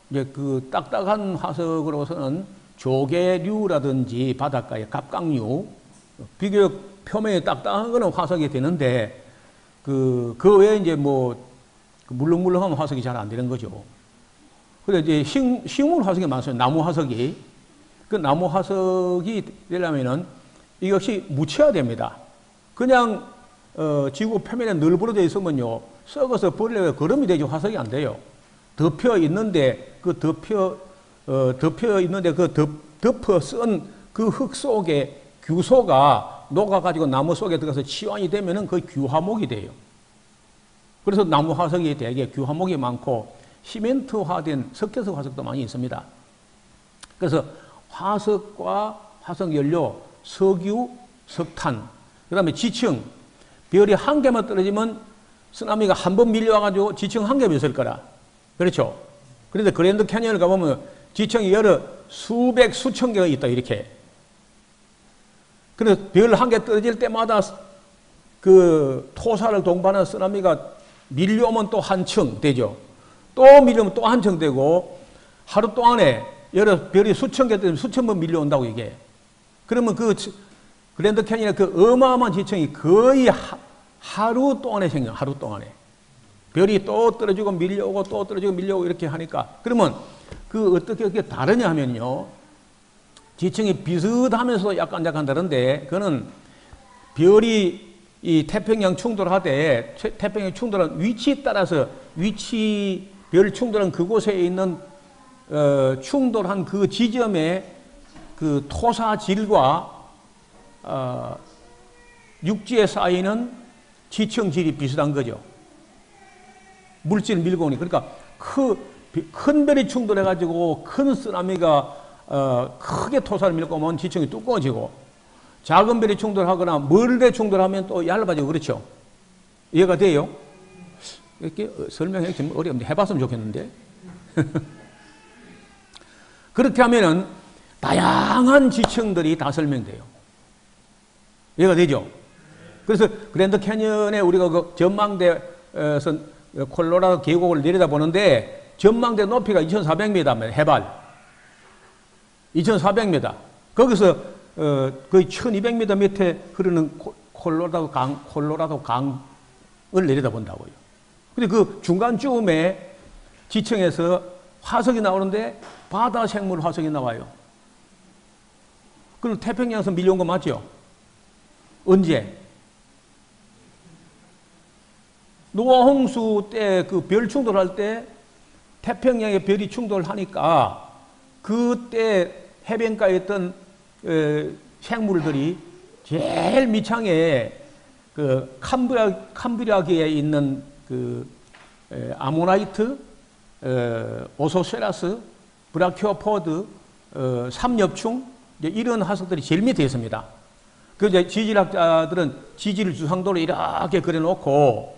이제 그 딱딱한 화석으로서는 조개류라든지 바닷가의 갑각류, 비교적 표면이 딱딱한 거는 화석이 되는데 그 외에 이제 뭐 물렁물렁한 화석이 잘 안 되는 거죠. 그래 이제 식물 화석이 많습니다. 나무 화석이. 그 나무 화석이 되려면은 이것이 묻혀야 됩니다. 그냥 지구 표면에 널브러져 있으면요 썩어서 버리려고 거름이 되지 화석이 안 돼요. 덮여 있는데 그 덮어 쓴 그 흙 속에 규소가 녹아가지고 나무 속에 들어가서 치환이 되면은 그 규화목이 돼요. 그래서 나무 화석이 되게 규화목이 많고 시멘트화된 석회석 화석도 많이 있습니다. 그래서 화석과 화석연료, 석유, 석탄, 그 다음에 지층, 별이 한 개만 떨어지면 쓰나미가 한 번 밀려와가지고 지층 한 개만 있을 거라. 그렇죠? 그런데 그랜드 캐니언을 가보면 지층이 여러 수백, 수천 개가 있다, 이렇게. 그래서 별 한 개 떨어질 때마다 그 토사를 동반한 쓰나미가 밀려오면 또 한 층 되죠. 또 밀려오면 또 한 층 되고, 하루 동안에 여러 별이 수천 개 때문에 수천 번 밀려온다고 이게. 그러면 그 그랜드 캐니언의 그 어마어마한 지층이 거의 하루 동안에 생겨요. 하루 동안에. 별이 또 떨어지고 밀려오고 또 떨어지고 밀려오고 이렇게 하니까. 그러면 그 어떻게 그게 다르냐 하면요. 지층이 비슷하면서도 약간 다른데, 그거는 별이 이 태평양 충돌하되 태평양 충돌한 위치에 따라서 별 충돌한 그곳에 있는 충돌한 그 지점의 그 토사질과 육지에 쌓이는 지층질이 비슷한 거죠. 물질 밀고 오니. 그러니까 큰 별이 충돌해가지고 큰 쓰나미가 크게 토사를 밀고 오면 지층이 두꺼워지고, 작은 별이 충돌하거나 멀게 충돌하면 또 얇아지고. 그렇죠? 이해가 돼요? 이렇게 설명하기 좀 어려운데 해봤으면 좋겠는데. 그렇게 하면은 다양한 지층들이 다 설명돼요. 이해가 되죠? 그래서 그랜드 캐니언에 우리가 그 전망대에서 콜로라도 계곡을 내려다보는데 전망대 높이가 2,400m입니다. 해발 2,400m. 거기서 거의 1,200m 밑에 흐르는 콜로라도 강을 내려다본다고요. 근데 그 중간쯤에 지층에서 화석이 나오는데 바다 생물 화석이 나와요. 그리고 태평양에서 밀려온 거 맞죠? 언제? 노아 홍수 때 그 별 충돌할 때 태평양에 별이 충돌하니까 그때 해변가에 있던 생물들이 제일 밑창에 그 캄브리아기에 있는 그 아모나이트, 오소세라스, 브라키오포드, 삼엽충 이런 화석들이 제일 밑에 있습니다. 그 지질학자들은 지질 주상도를 이렇게 그려놓고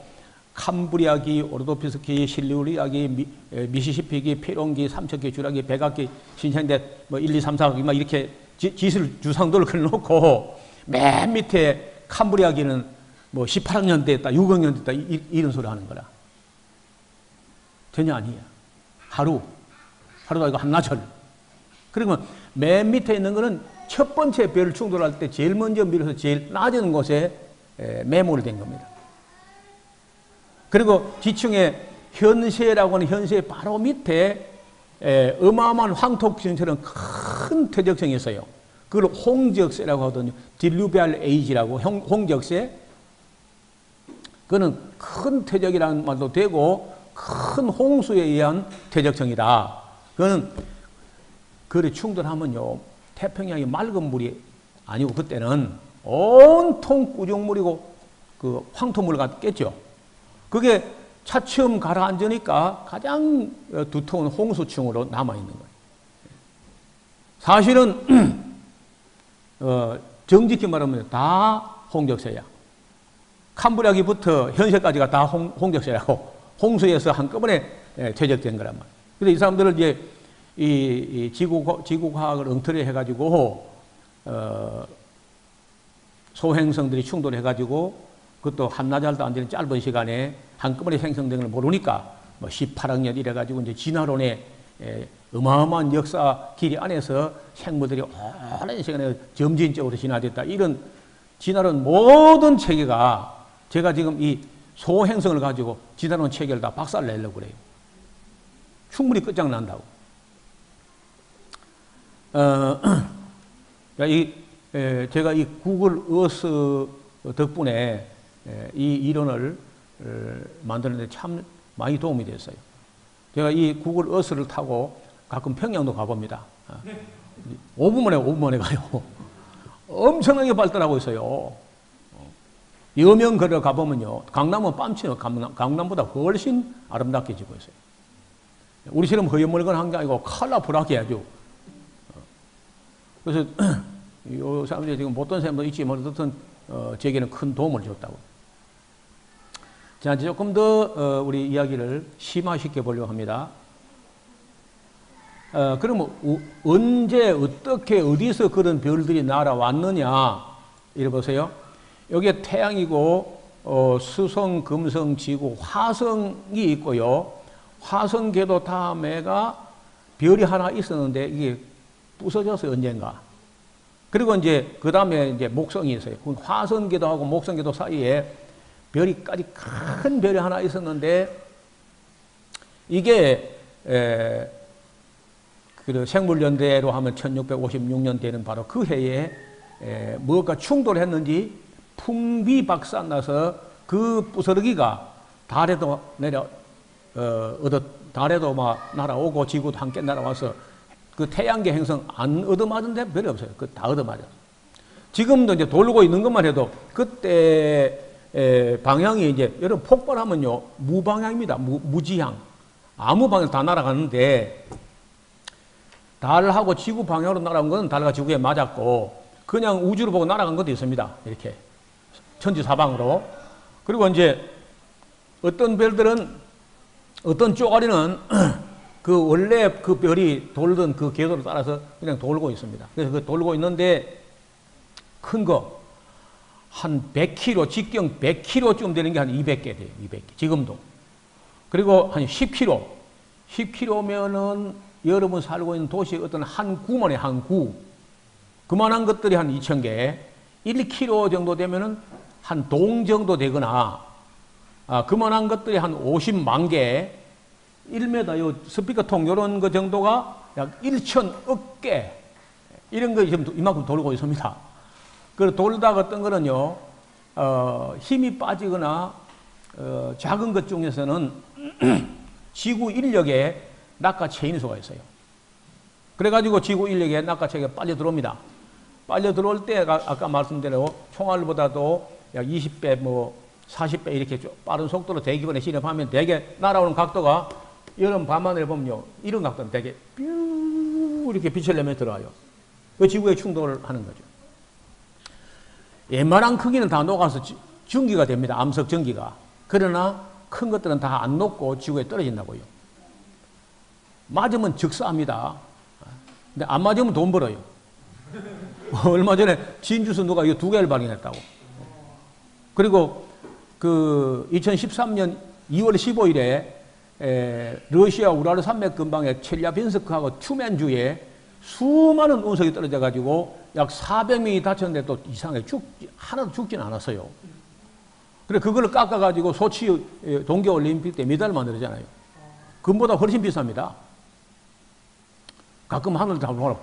캄브리아기, 오르도피스키, 실루리아기, 미시시피기, 페론기, 삼척기, 주라기, 백악기, 신생대 뭐 1, 2, 3, 4기 막 이렇게 지질 주상도를 그려놓고 맨 밑에 캄브리아기는 뭐 18학년 됐다, 6학년 됐다 이런 소리 하는 거라. 전혀 아니에요. 하루도 아니고 한나절. 그러면 맨 밑에 있는 거는 첫 번째 별 충돌할 때 제일 먼저 밀어서 제일 낮은 곳에 매몰된 겁니다. 그리고 지층에 현세라고 하는 현세 바로 밑에 어마어마한 황토 기둥처럼 큰 퇴적성이 있어요. 그걸 홍적세라고 하거든요. 딜루비알 에이지라고 홍적세. 그거는 큰 퇴적이라는 말도 되고 큰 홍수에 의한 퇴적성이다. 그거는 그래 충돌하면요 태평양이 맑은 물이 아니고 그때는 온통 꾸중물이고 그 황토물 같겠죠. 그게 차츰 가라앉으니까 가장 두터운 홍수층으로 남아있는 거예요. 사실은 정직히 말하면 다 홍적세야. 캄브리아기부터 현세까지가 다 홍적세라고 홍수에서 한꺼번에 퇴적된 거란 말이에요. 그래서 이 사람들은 이제 이 지구과학을 엉터리 해가지고 소행성들이 충돌해가지고 그것도 한나절도 안 되는 짧은 시간에 한꺼번에 생성된 걸 모르니까 뭐 18억 년 이래가지고 이제 진화론의 어마어마한 역사 길이 안에서 생물들이 오랜 시간에 점진적으로 진화됐다. 이런 진화론 모든 체계가 제가 지금 이 소행성을 가지고 진화론 체계를 다 박살내려고 그래요. 충분히 끝장난다고. 제가 이 구글 어스 덕분에 이 이론을 만드는데 참 많이 도움이 됐어요. 제가 이 구글 어스를 타고 가끔 평양도 가봅니다. 5분 만에 가요. 엄청나게 발달하고 있어요. 여명거리를 가보면요. 강남은 뺨치요. 강남보다 훨씬 아름답게 지고 있어요. 우리처럼 허여멀건한 게 아니고 컬러풀하게 아주. 그래서 이 사람들이 지금 못된 사람도 있지만 어쨌든 제게는 큰 도움을 줬다고. 자, 이제 조금 더 우리 이야기를 심화시켜 보려고 합니다. 그러면 언제 어떻게 어디서 그런 별들이 날아왔느냐 이래 보세요. 여기에 태양이고 수성, 금성, 지구, 화성이 있고요. 화성 궤도 다음에가 별이 하나 있었는데 이게 부서졌어요, 언젠가. 그리고 이제 그 다음에 이제 목성이 있어요. 화성 궤도하고 목성 궤도 사이에 별이까지 큰 별이 하나 있었는데 이게 그 생물연대로 하면 1656년 되는 바로 그 해에 무엇과 충돌했는지 풍비박산나서 그 부스러기가 달에도 달에도 막 날아오고 지구도 함께 날아와서 그 태양계 행성 안 얻어맞은 데 별이 없어요. 그 다 얻어맞아. 지금도 이제 돌고 있는 것만 해도 그때 방향이 이제 여러분 폭발하면요 무방향입니다. 무지향. 아무 방향 다 날아가는데 달하고 지구 방향으로 날아간 건 달과 지구에 맞았고 그냥 우주를 보고 날아간 것도 있습니다. 이렇게 천지사방으로. 그리고 이제 어떤 별들은 어떤 쪼가리는 그 원래 그 별이 돌던 그 궤도를 따라서 그냥 돌고 있습니다. 그래서 그 돌고 있는데 큰 거 한 100km, 직경 100km쯤 되는 게 한 200개 돼요. 200개. 지금도. 그리고 한 10km. 10km면은 여러분 살고 있는 도시 어떤 한 구만에 한 구. 그만한 것들이 한 2000개. 1km 정도 되면은 한 동 정도 되거나, 그만한 것들이 한 50만 개. 1m 요 스피커통 요런 거 정도가 약 1,000억 개. 이런 거 지금 이만큼 돌고 있습니다. 그 돌다가 어떤 거는요, 힘이 빠지거나, 작은 것 중에서는 지구 인력에 낚아채이는 수가 있어요. 그래가지고 지구 인력에 낚아채기가 빨려 들어옵니다. 빨려 들어올 때, 아까 말씀대로 총알보다도 약 20배, 40배 이렇게 빠른 속도로 대기권에 진입하면 대개 날아오는 각도가 여름 밤하늘에 보면요, 이런 각도는 되게 뾰 이렇게 빛을 내며 들어와요. 그 지구에 충돌을 하는 거죠. 웬만한 크기는 다 녹아서 전기가 됩니다. 암석 전기가. 그러나 큰 것들은 다 안 녹고 지구에 떨어진다고요. 맞으면 즉사합니다. 근데 안 맞으면 돈 벌어요. 얼마 전에 진주에서 누가 이거 2개를 발견했다고. 그리고 그 2013년 2월 15일에 러시아 우랄 산맥 근방의 첼야빈스크하고 튜멘주에 수많은 운석이 떨어져 가지고 약 400명이 다쳤는데 또 이상하게 하나도 죽지는 않았어요. 그래 그걸 깎아 가지고 소치 동계 올림픽 때 메달 만들었잖아요. 그보다 훨씬 비쌉니다. 가끔 하늘 다 보라.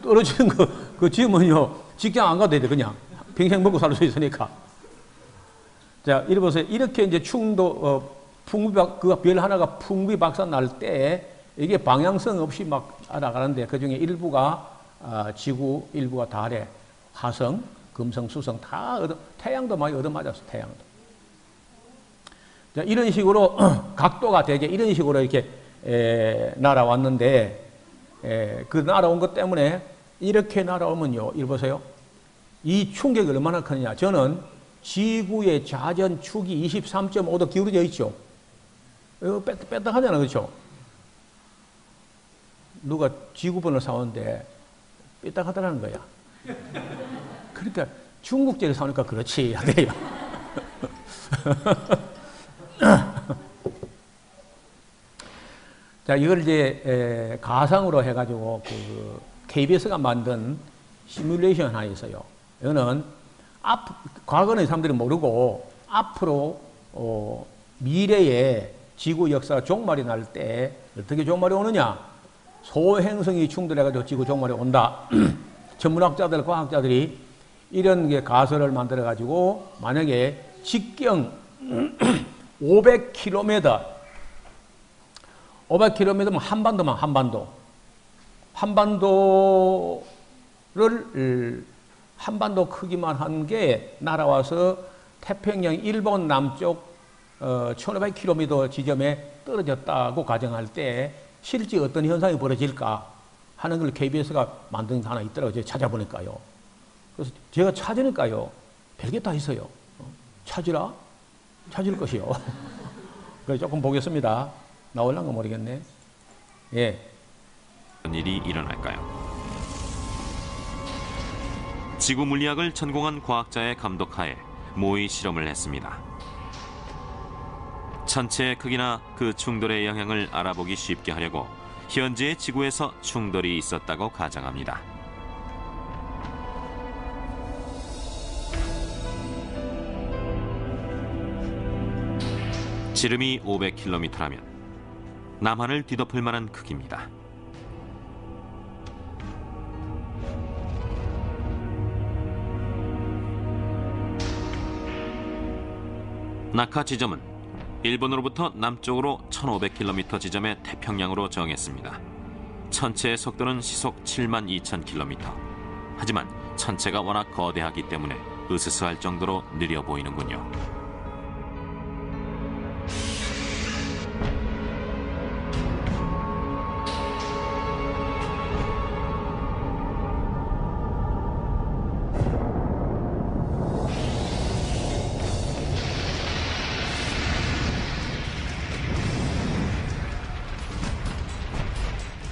떨어지는 그 지으면요 직장 안 가도 돼 그냥 평생 먹고 살 수 있으니까. 자, 이리 보세요. 이렇게 이제 별 하나가 풍비 박산 날 때 이게 방향성 없이 막 알아가는데 그 중에 일부가 지구, 일부가 달에 화성, 금성, 수성 다 태양도 많이 얻어맞았어. 태양도. 자, 이런 식으로 각도가 되게 이런 식으로 이렇게 날아왔는데 그 날아온 것 때문에 이렇게 날아오면요. 이리 보세요. 이 충격이 얼마나 크느냐. 저는 지구의 자전 축이 23.5도 기울어져 있죠. 이거 뺐딱하잖아. 그렇죠? 누가 지구본을 사오는데 삐딱하다라는 거야. 그러니까 중국제를 사오니까 그렇지 하대요. 자, 이걸 이제 가상으로 해가지고 그 KBS가 만든 시뮬레이션 하나 있어요. 이거는 과거는 사람들이 모르고 앞으로 미래에 지구 역사가 종말이 날 때 어떻게 종말이 오느냐? 소행성이 충돌해가지고 지구 종말이 온다. 천문학자들, 과학자들이 이런 게 가설을 만들어가지고 만약에 직경 500km, 500km면 한반도만 한반도 크기만 한 게 날아와서 태평양 일본 남쪽 1500km 지점에 떨어졌다고 가정할 때 실제 어떤 현상이 벌어질까 하는 걸 KBS가 만든 게 하나 있더라고요. 제가 찾아보니까요. 그래서 제가 찾으니까요. 별게 다 있어요. 찾으라? 찾을 것이요. 그래서 조금 보겠습니다. 나올란가 모르겠네. 예. 어떤 일이 일어날까요? 지구 물리학을 전공한 과학자의 감독하에 모의 실험을 했습니다. 천체의 크기나 그 충돌의 영향을 알아보기 쉽게 하려고 현재의 지구에서 충돌이 있었다고 가정합니다. 지름이 500km라면 남한을 뒤덮을 만한 크기입니다. 낙하 지점은 일본으로부터 남쪽으로 1500km 지점의 태평양으로 정했습니다. 천체의 속도는 시속 72,000km. 하지만 천체가 워낙 거대하기 때문에 으스스할 정도로 느려 보이는군요.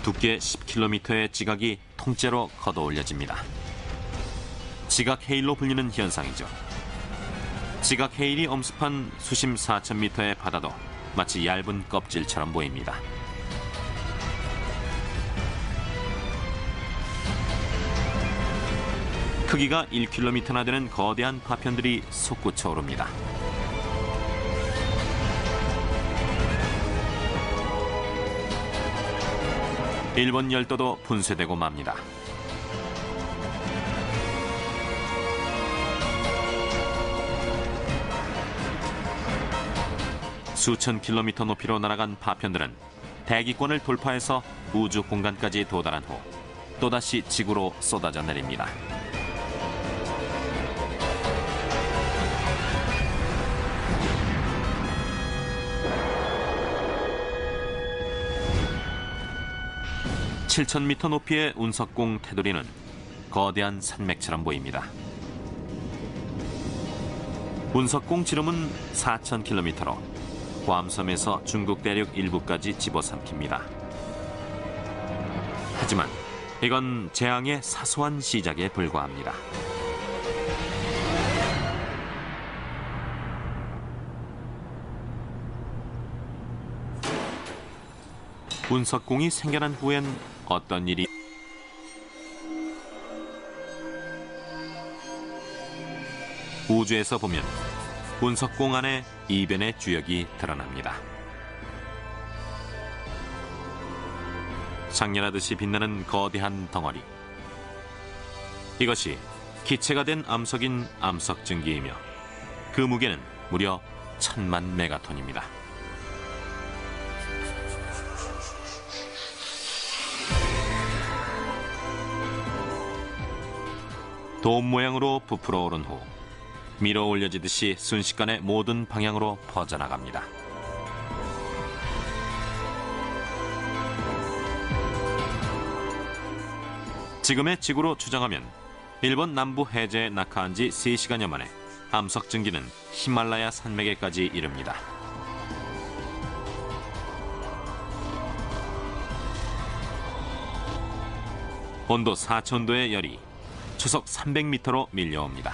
두께 10km의 지각이 통째로 걷어올려집니다. 지각 해일로 불리는 현상이죠. 지각 해일이 엄습한 수심 4,000m의 바다도 마치 얇은 껍질처럼 보입니다. 크기가 1km나 되는 거대한 파편들이 솟구쳐 오릅니다. 일본 열도도 분쇄되고 맙니다. 수천 킬로미터 높이로 날아간 파편들은 대기권을 돌파해서 우주 공간까지 도달한 후 또다시 지구로 쏟아져 내립니다. (7,000m) 높이의 운석궁 테두리는 거대한 산맥처럼 보입니다. 운석궁 지름은 4,000km로 괌섬에서 중국 대륙 일부까지 집어삼킵니다. 하지만 이건 재앙의 사소한 시작에 불과합니다. 운석궁이 생겨난 후엔 어떤 일이 우주에서 보면 운석궁 안에 이변의 주역이 드러납니다. 장렬하듯이 빛나는 거대한 덩어리, 이것이 기체가 된 암석인 암석증기이며 그 무게는 무려 1000만 메가톤입니다. 돔 모양으로 부풀어 오른 후 밀어 올려지듯이 순식간에 모든 방향으로 퍼져나갑니다. 지금의 지구로 추정하면 일본 남부 해저에 낙하한 지 3시간여 만에 암석증기는 히말라야 산맥에까지 이릅니다. 온도 4000도의 열이 초속 300m로 밀려옵니다.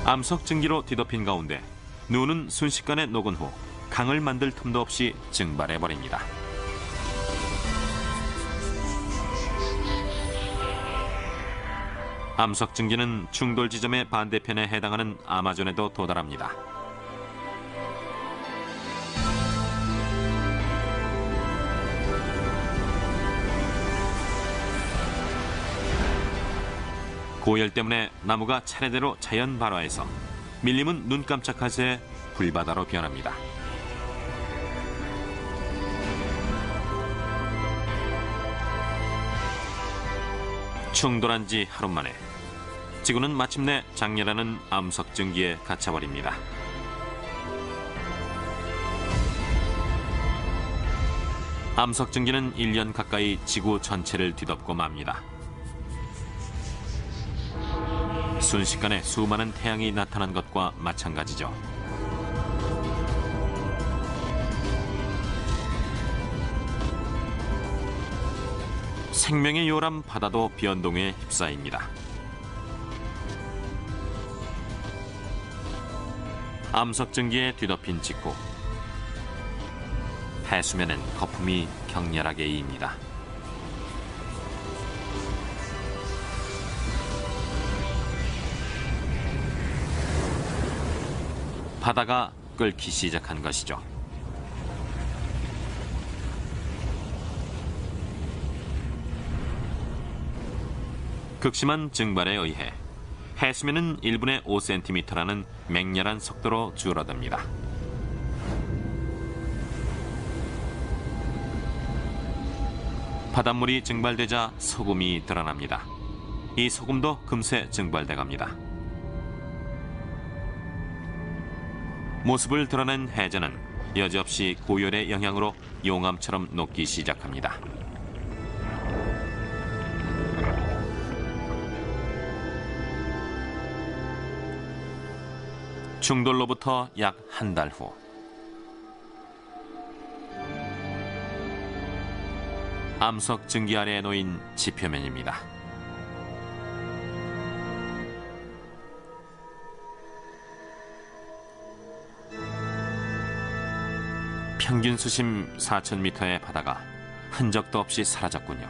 암석증기로 뒤덮인 가운데 눈은 순식간에 녹은 후 강을 만들 틈도 없이 증발해버립니다. 암석증기는 충돌 지점의 반대편에 해당하는 아마존에도 도달합니다. 고열 때문에 나무가 차례대로 자연 발화해서 밀림은 눈 깜짝할 새에 불바다로 변합니다. 충돌한 지 하루 만에 지구는 마침내 장렬하는 암석증기에 갇혀버립니다. 암석증기는 1년 가까이 지구 전체를 뒤덮고 맙니다. 순식간에 수많은 태양이 나타난 것과 마찬가지죠. 생명의 요람 바다도 변동에 휩싸입니다. 암석증기에 뒤덮인 직후 해수면엔 거품이 격렬하게 이입니다. 바다가 끓기 시작한 것이죠. 극심한 증발에 의해 해수면은 1분에 5cm라는 맹렬한 속도로 줄어듭니다. 바닷물이 증발되자 소금이 드러납니다. 이 소금도 금세 증발돼 갑니다. 모습을 드러낸 해저는 여지없이 고열의 영향으로 용암처럼 녹기 시작합니다. 충돌로부터 약 한 달 후 암석 증기 아래에 놓인 지표면입니다. 평균 수심 4000m의 바다가 흔적도 없이 사라졌군요.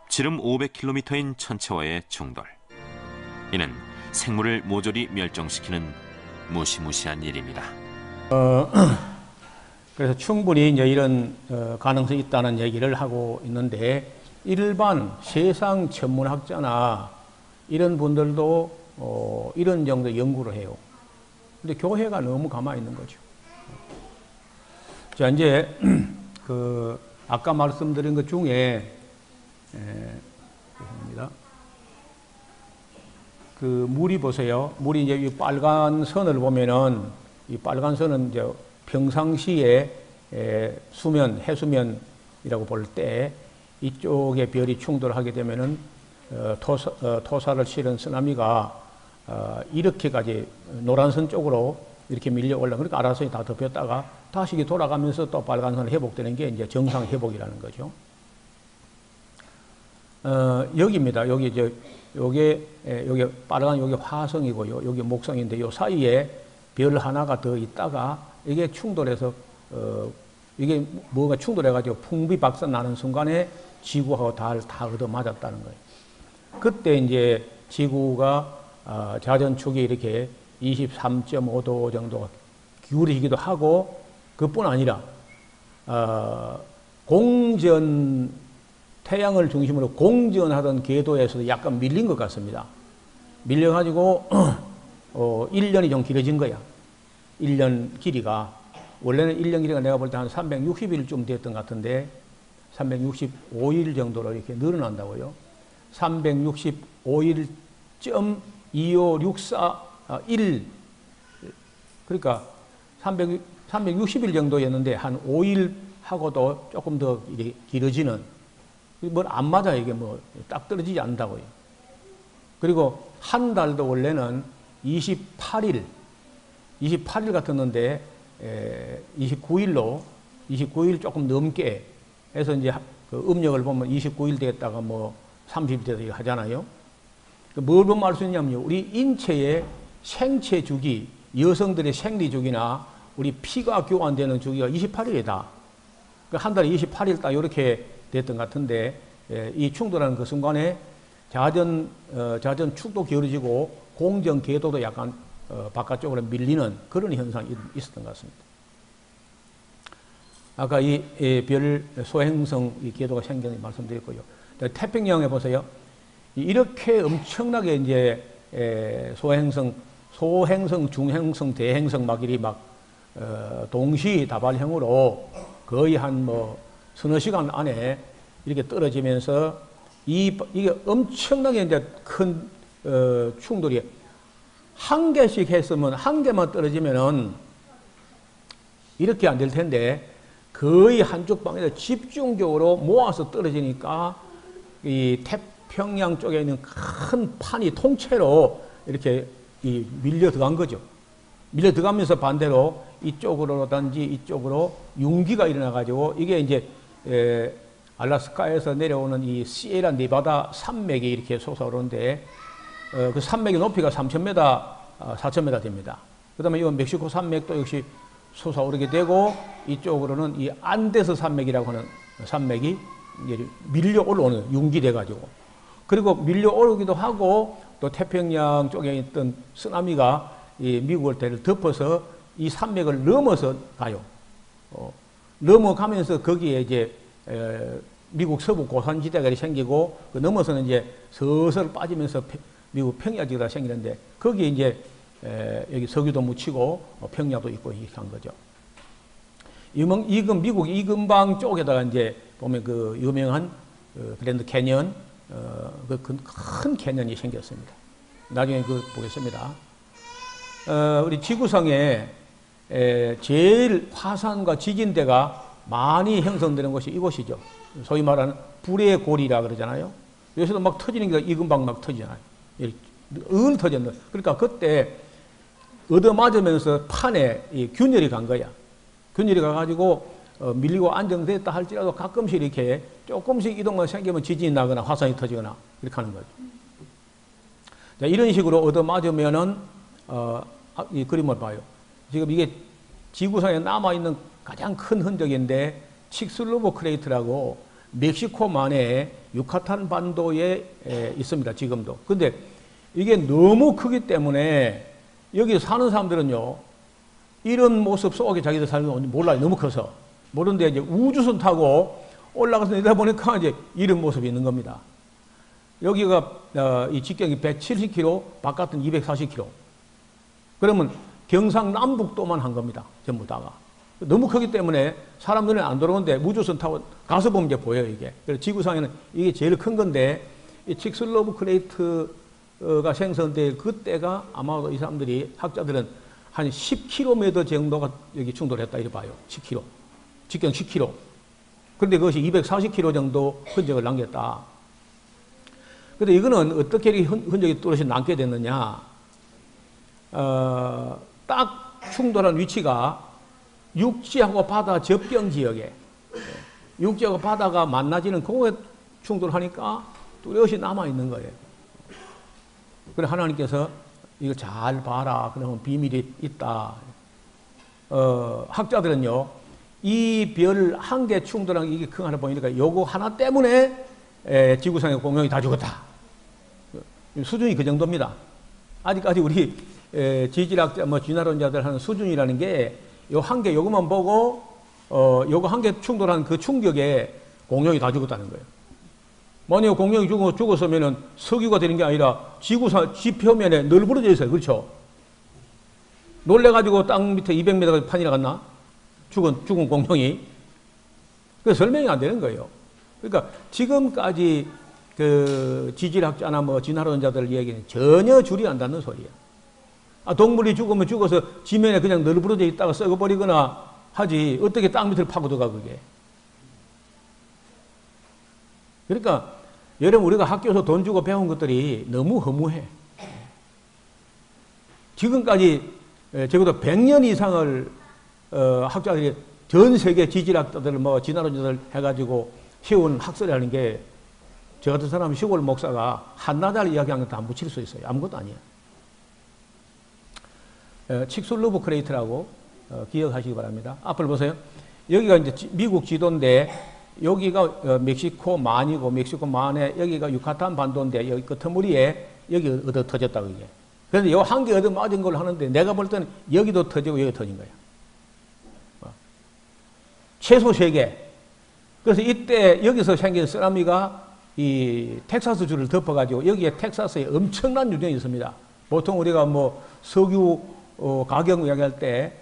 지름 500km인 천체와의 충돌. 이는 생물을 모조리 멸종시키는 무시무시한 일입니다. 그래서 충분히 이제 이런 가능성이 있다는 얘기를 하고 있는데 일반 세상 천문학자나 이런 분들도 이런 정도 연구를 해요. 근데 교회가 너무 가만히 있는 거죠. 자, 이제 아까 말씀드린 것 중에 죄송합니다. 물이 보세요. 물이 이제 이 빨간 선을 보면은 이 빨간 선은 이제 평상시에 수면, 해수면이라고 볼 때 이쪽에 별이 충돌하게 되면은 토사를 실은 쓰나미가 이렇게까지 노란선 쪽으로 이렇게 밀려 올라. 그러니까 아라선이 다 덮였다가 다시 돌아가면서 또 빨간선을 회복되는 게 이제 정상 회복이라는 거죠. 여기입니다. 여기 이제 요게 빨간 요게 화성이고요. 여기 목성인데 요 사이에 별 하나가 더 있다가 이게 충돌해서 이게 뭐가 충돌해가지고 풍비박산 나는 순간에 지구하고 달 다 얻어맞았다는 거예요. 그때 이제 지구가 자전축이 이렇게 23.5도 정도 기울이기도 하고 그뿐 아니라 공전, 태양을 중심으로 공전하던 궤도에서 약간 밀린 것 같습니다. 밀려가지고 1년이 좀 길어진 거야. 1년 길이가. 원래는 1년 길이가 내가 볼 때 한 360일쯤 됐던 것 같은데 365일 정도로 이렇게 늘어난다고요. 365일.25641 그러니까 360일 정도였는데 한 5일 하고도 조금 더 이렇게 길어지는, 뭘 안 맞아. 이게 뭐 딱 떨어지지 않는다고요. 그리고 한 달도 원래는 28일 같았는데 29일 조금 넘게 해서 이제 그 음력을 보면 29일 됐다가 뭐 30일 되다 하잖아요. 뭘 보면 알 수 있냐면요. 우리 인체의 생체 주기, 여성들의 생리 주기나 우리 피가 교환되는 주기가 28일이다. 한 달에 28일 딱 이렇게 됐던 것 같은데, 이 충돌하는 그 순간에 자전 축도 기울어지고 공전 궤도도 약간 바깥쪽으로 밀리는 그런 현상이 있었던 것 같습니다. 아까 이 별 소행성 이 궤도가 생겼는지 말씀드렸고요. 태평양에 보세요. 이렇게 엄청나게 이제 소행성, 중행성, 대행성 막 이리 막 동시다발형으로 거의 한 뭐 서너 시간 안에 이렇게 떨어지면서 이게 엄청나게 이제 큰 충돌이 한 개씩 했으면 한 개만 떨어지면은 이렇게 안 될 텐데 거의 한쪽 방에서 집중적으로 모아서 떨어지니까 이 태평양 쪽에 있는 큰 판이 통째로 이렇게 밀려 들어간 거죠. 밀려 들어가면서 반대로 이쪽으로든지 이쪽으로 융기가 일어나가지고 이게 이제 알래스카에서 내려오는 이 시에라 네바다 산맥이 이렇게 솟아오르는데 그 산맥의 높이가 3,000m, 4,000m 됩니다. 그 다음에 이 멕시코 산맥도 역시 솟아오르게 되고 이쪽으로는 이 안데스 산맥이라고 하는 산맥이 밀려 올라오는 융기돼가지고, 그리고 밀려 오르기도 하고 또 태평양 쪽에 있던 쓰나미가 이 미국을 대를 덮어서 이 산맥을 넘어서 가요. 넘어가면서 거기에 이제 미국 서부 고산지대가 생기고 그 넘어서는 이제 서서히 빠지면서 미국 평야지대가 생기는데 거기에 이제 여기 석유도 묻히고 평야도 있고 이렇게 한 거죠. 이건 미국 이근방 쪽에다가 이제 보면 그 유명한 그랜드 캐년, 그 큰 캐년이 생겼습니다. 나중에 그 보겠습니다. 우리 지구상에 제일 화산과 지진대가 많이 형성되는 곳이 이곳이죠. 소위 말하는 불의 고리라 그러잖아요. 여기서도 막 터지는 게 이근방 막 터지잖아요. 은 터졌는. 그러니까 그때 얻어맞으면서 판에 이 균열이 간 거야. 균열이 가가지고 밀리고 안정됐다 할지라도 가끔씩 이렇게 조금씩 이동만 생기면 지진이 나거나 화산이 터지거나 이렇게 하는 거죠. 자, 이런 식으로 얻어맞으면은 이 그림을 봐요. 지금 이게 지구상에 남아있는 가장 큰 흔적인데 칙슬로브 크레이트라고 멕시코만의 유카탄 반도에 있습니다. 지금도. 근데 이게 너무 크기 때문에 여기 사는 사람들은요, 이런 모습 속에 자기들 사는 건 몰라요. 너무 커서. 모르는데 이제 우주선 타고 올라가서 내다보니까 이제 이런 모습이 있는 겁니다. 여기가 이 직경이 170km, 바깥은 240km. 그러면 경상남북도만 한 겁니다. 전부 다가. 너무 크기 때문에 사람 눈에 안 들어오는데 우주선 타고 가서 보면 이제 보여요, 이게. 그래서 지구상에는 이게 제일 큰 건데, 이 칙슬로브 크레이트가 생성될 그때가 아마도 이 사람들이, 학자들은 한 10km 정도가 여기 충돌했다, 이렇게 봐요. 10km. 직경 10km. 그런데 그것이 240km 정도 흔적을 남겼다. 근데 이거는 어떻게 이렇게 흔적이 뚜렷이 남게 됐느냐. 딱 충돌한 위치가 육지하고 바다 접경 지역에, 육지하고 바다가 만나지는 그곳에 충돌하니까 뚜렷이 남아있는 거예요. 그래 하나님께서 이거 잘 봐라. 그러면 비밀이 있다. 학자들은요, 이 별 한 개 충돌한 이게 큰 하나 보이니까 요거 하나 때문에 지구상의 공룡이 다 죽었다. 수준이 그 정도입니다. 아직까지 우리 지질학자, 진화론자들 하는 수준이라는 게 요 한 개 요것만 보고 요거 한 개 충돌한 그 충격에 공룡이 다 죽었다는 거예요. 만약에 공룡이 죽었으면은 석유가 되는 게 아니라 지 표면에 널브러져 있어요. 그렇죠? 놀래가지고 땅 밑에 200m까지 판이 나갔나? 죽은 공룡이. 그래서 설명이 안 되는 거예요. 그러니까 지금까지 그 지질학자나 뭐 진화론자들 얘기는 전혀 줄이 안 닿는 소리예요. 동물이 죽으면 죽어서 지면에 그냥 널브러져 있다가 썩어버리거나 하지 어떻게 땅 밑을 파고들어가 그게. 그러니까 여러분 우리가 학교에서 돈 주고 배운 것들이 너무 허무해. 지금까지 적어도 100년 이상을 학자들이 전 세계 지질학자들 뭐 진화론자들 해가지고 해온 학설이라는 게 저 같은 사람 시골 목사가 한나절 이야기한 것도 안 붙일 수 있어요. 아무것도 아니에요. 칙술러브 크레이트라고 기억하시기 바랍니다. 앞을 보세요. 여기가 이제 미국 지도인데 여기가 멕시코 만이고 멕시코 만에 여기가 유카탄 반도인데 여기 끄트머리에 여기 얻어 터졌다 그게. 그래서 요 한 개 얻어 맞은 걸 하는데 내가 볼 때는 여기도 터지고 여기 터진 거야. 최소 3개. 그래서 이때 여기서 생긴 쓰나미가 이 텍사스 주를 덮어가지고 여기에 텍사스에 엄청난 유전이 있습니다. 보통 우리가 뭐 석유 가격 이야기할 때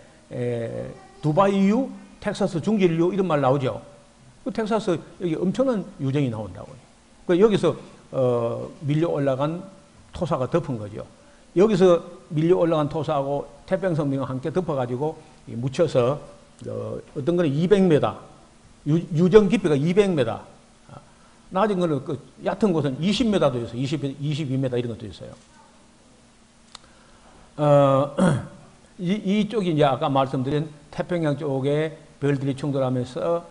두바이유, 텍사스 중진류 이런 말 나오죠. 그 텍사스 여기 엄청난 유전이 나온다고요. 그 여기서 밀려 올라간 토사가 덮은 거죠. 여기서 밀려 올라간 토사하고 태평성명과 함께 덮어가지고 묻혀서 어떤 거는 200m, 유전 깊이가 200m, 낮은 거는 그 얕은 곳은 20m도 있어요. 22m 이런 것도 있어요. 이쪽이 이제 아까 말씀드린 태평양 쪽에 별들이 충돌하면서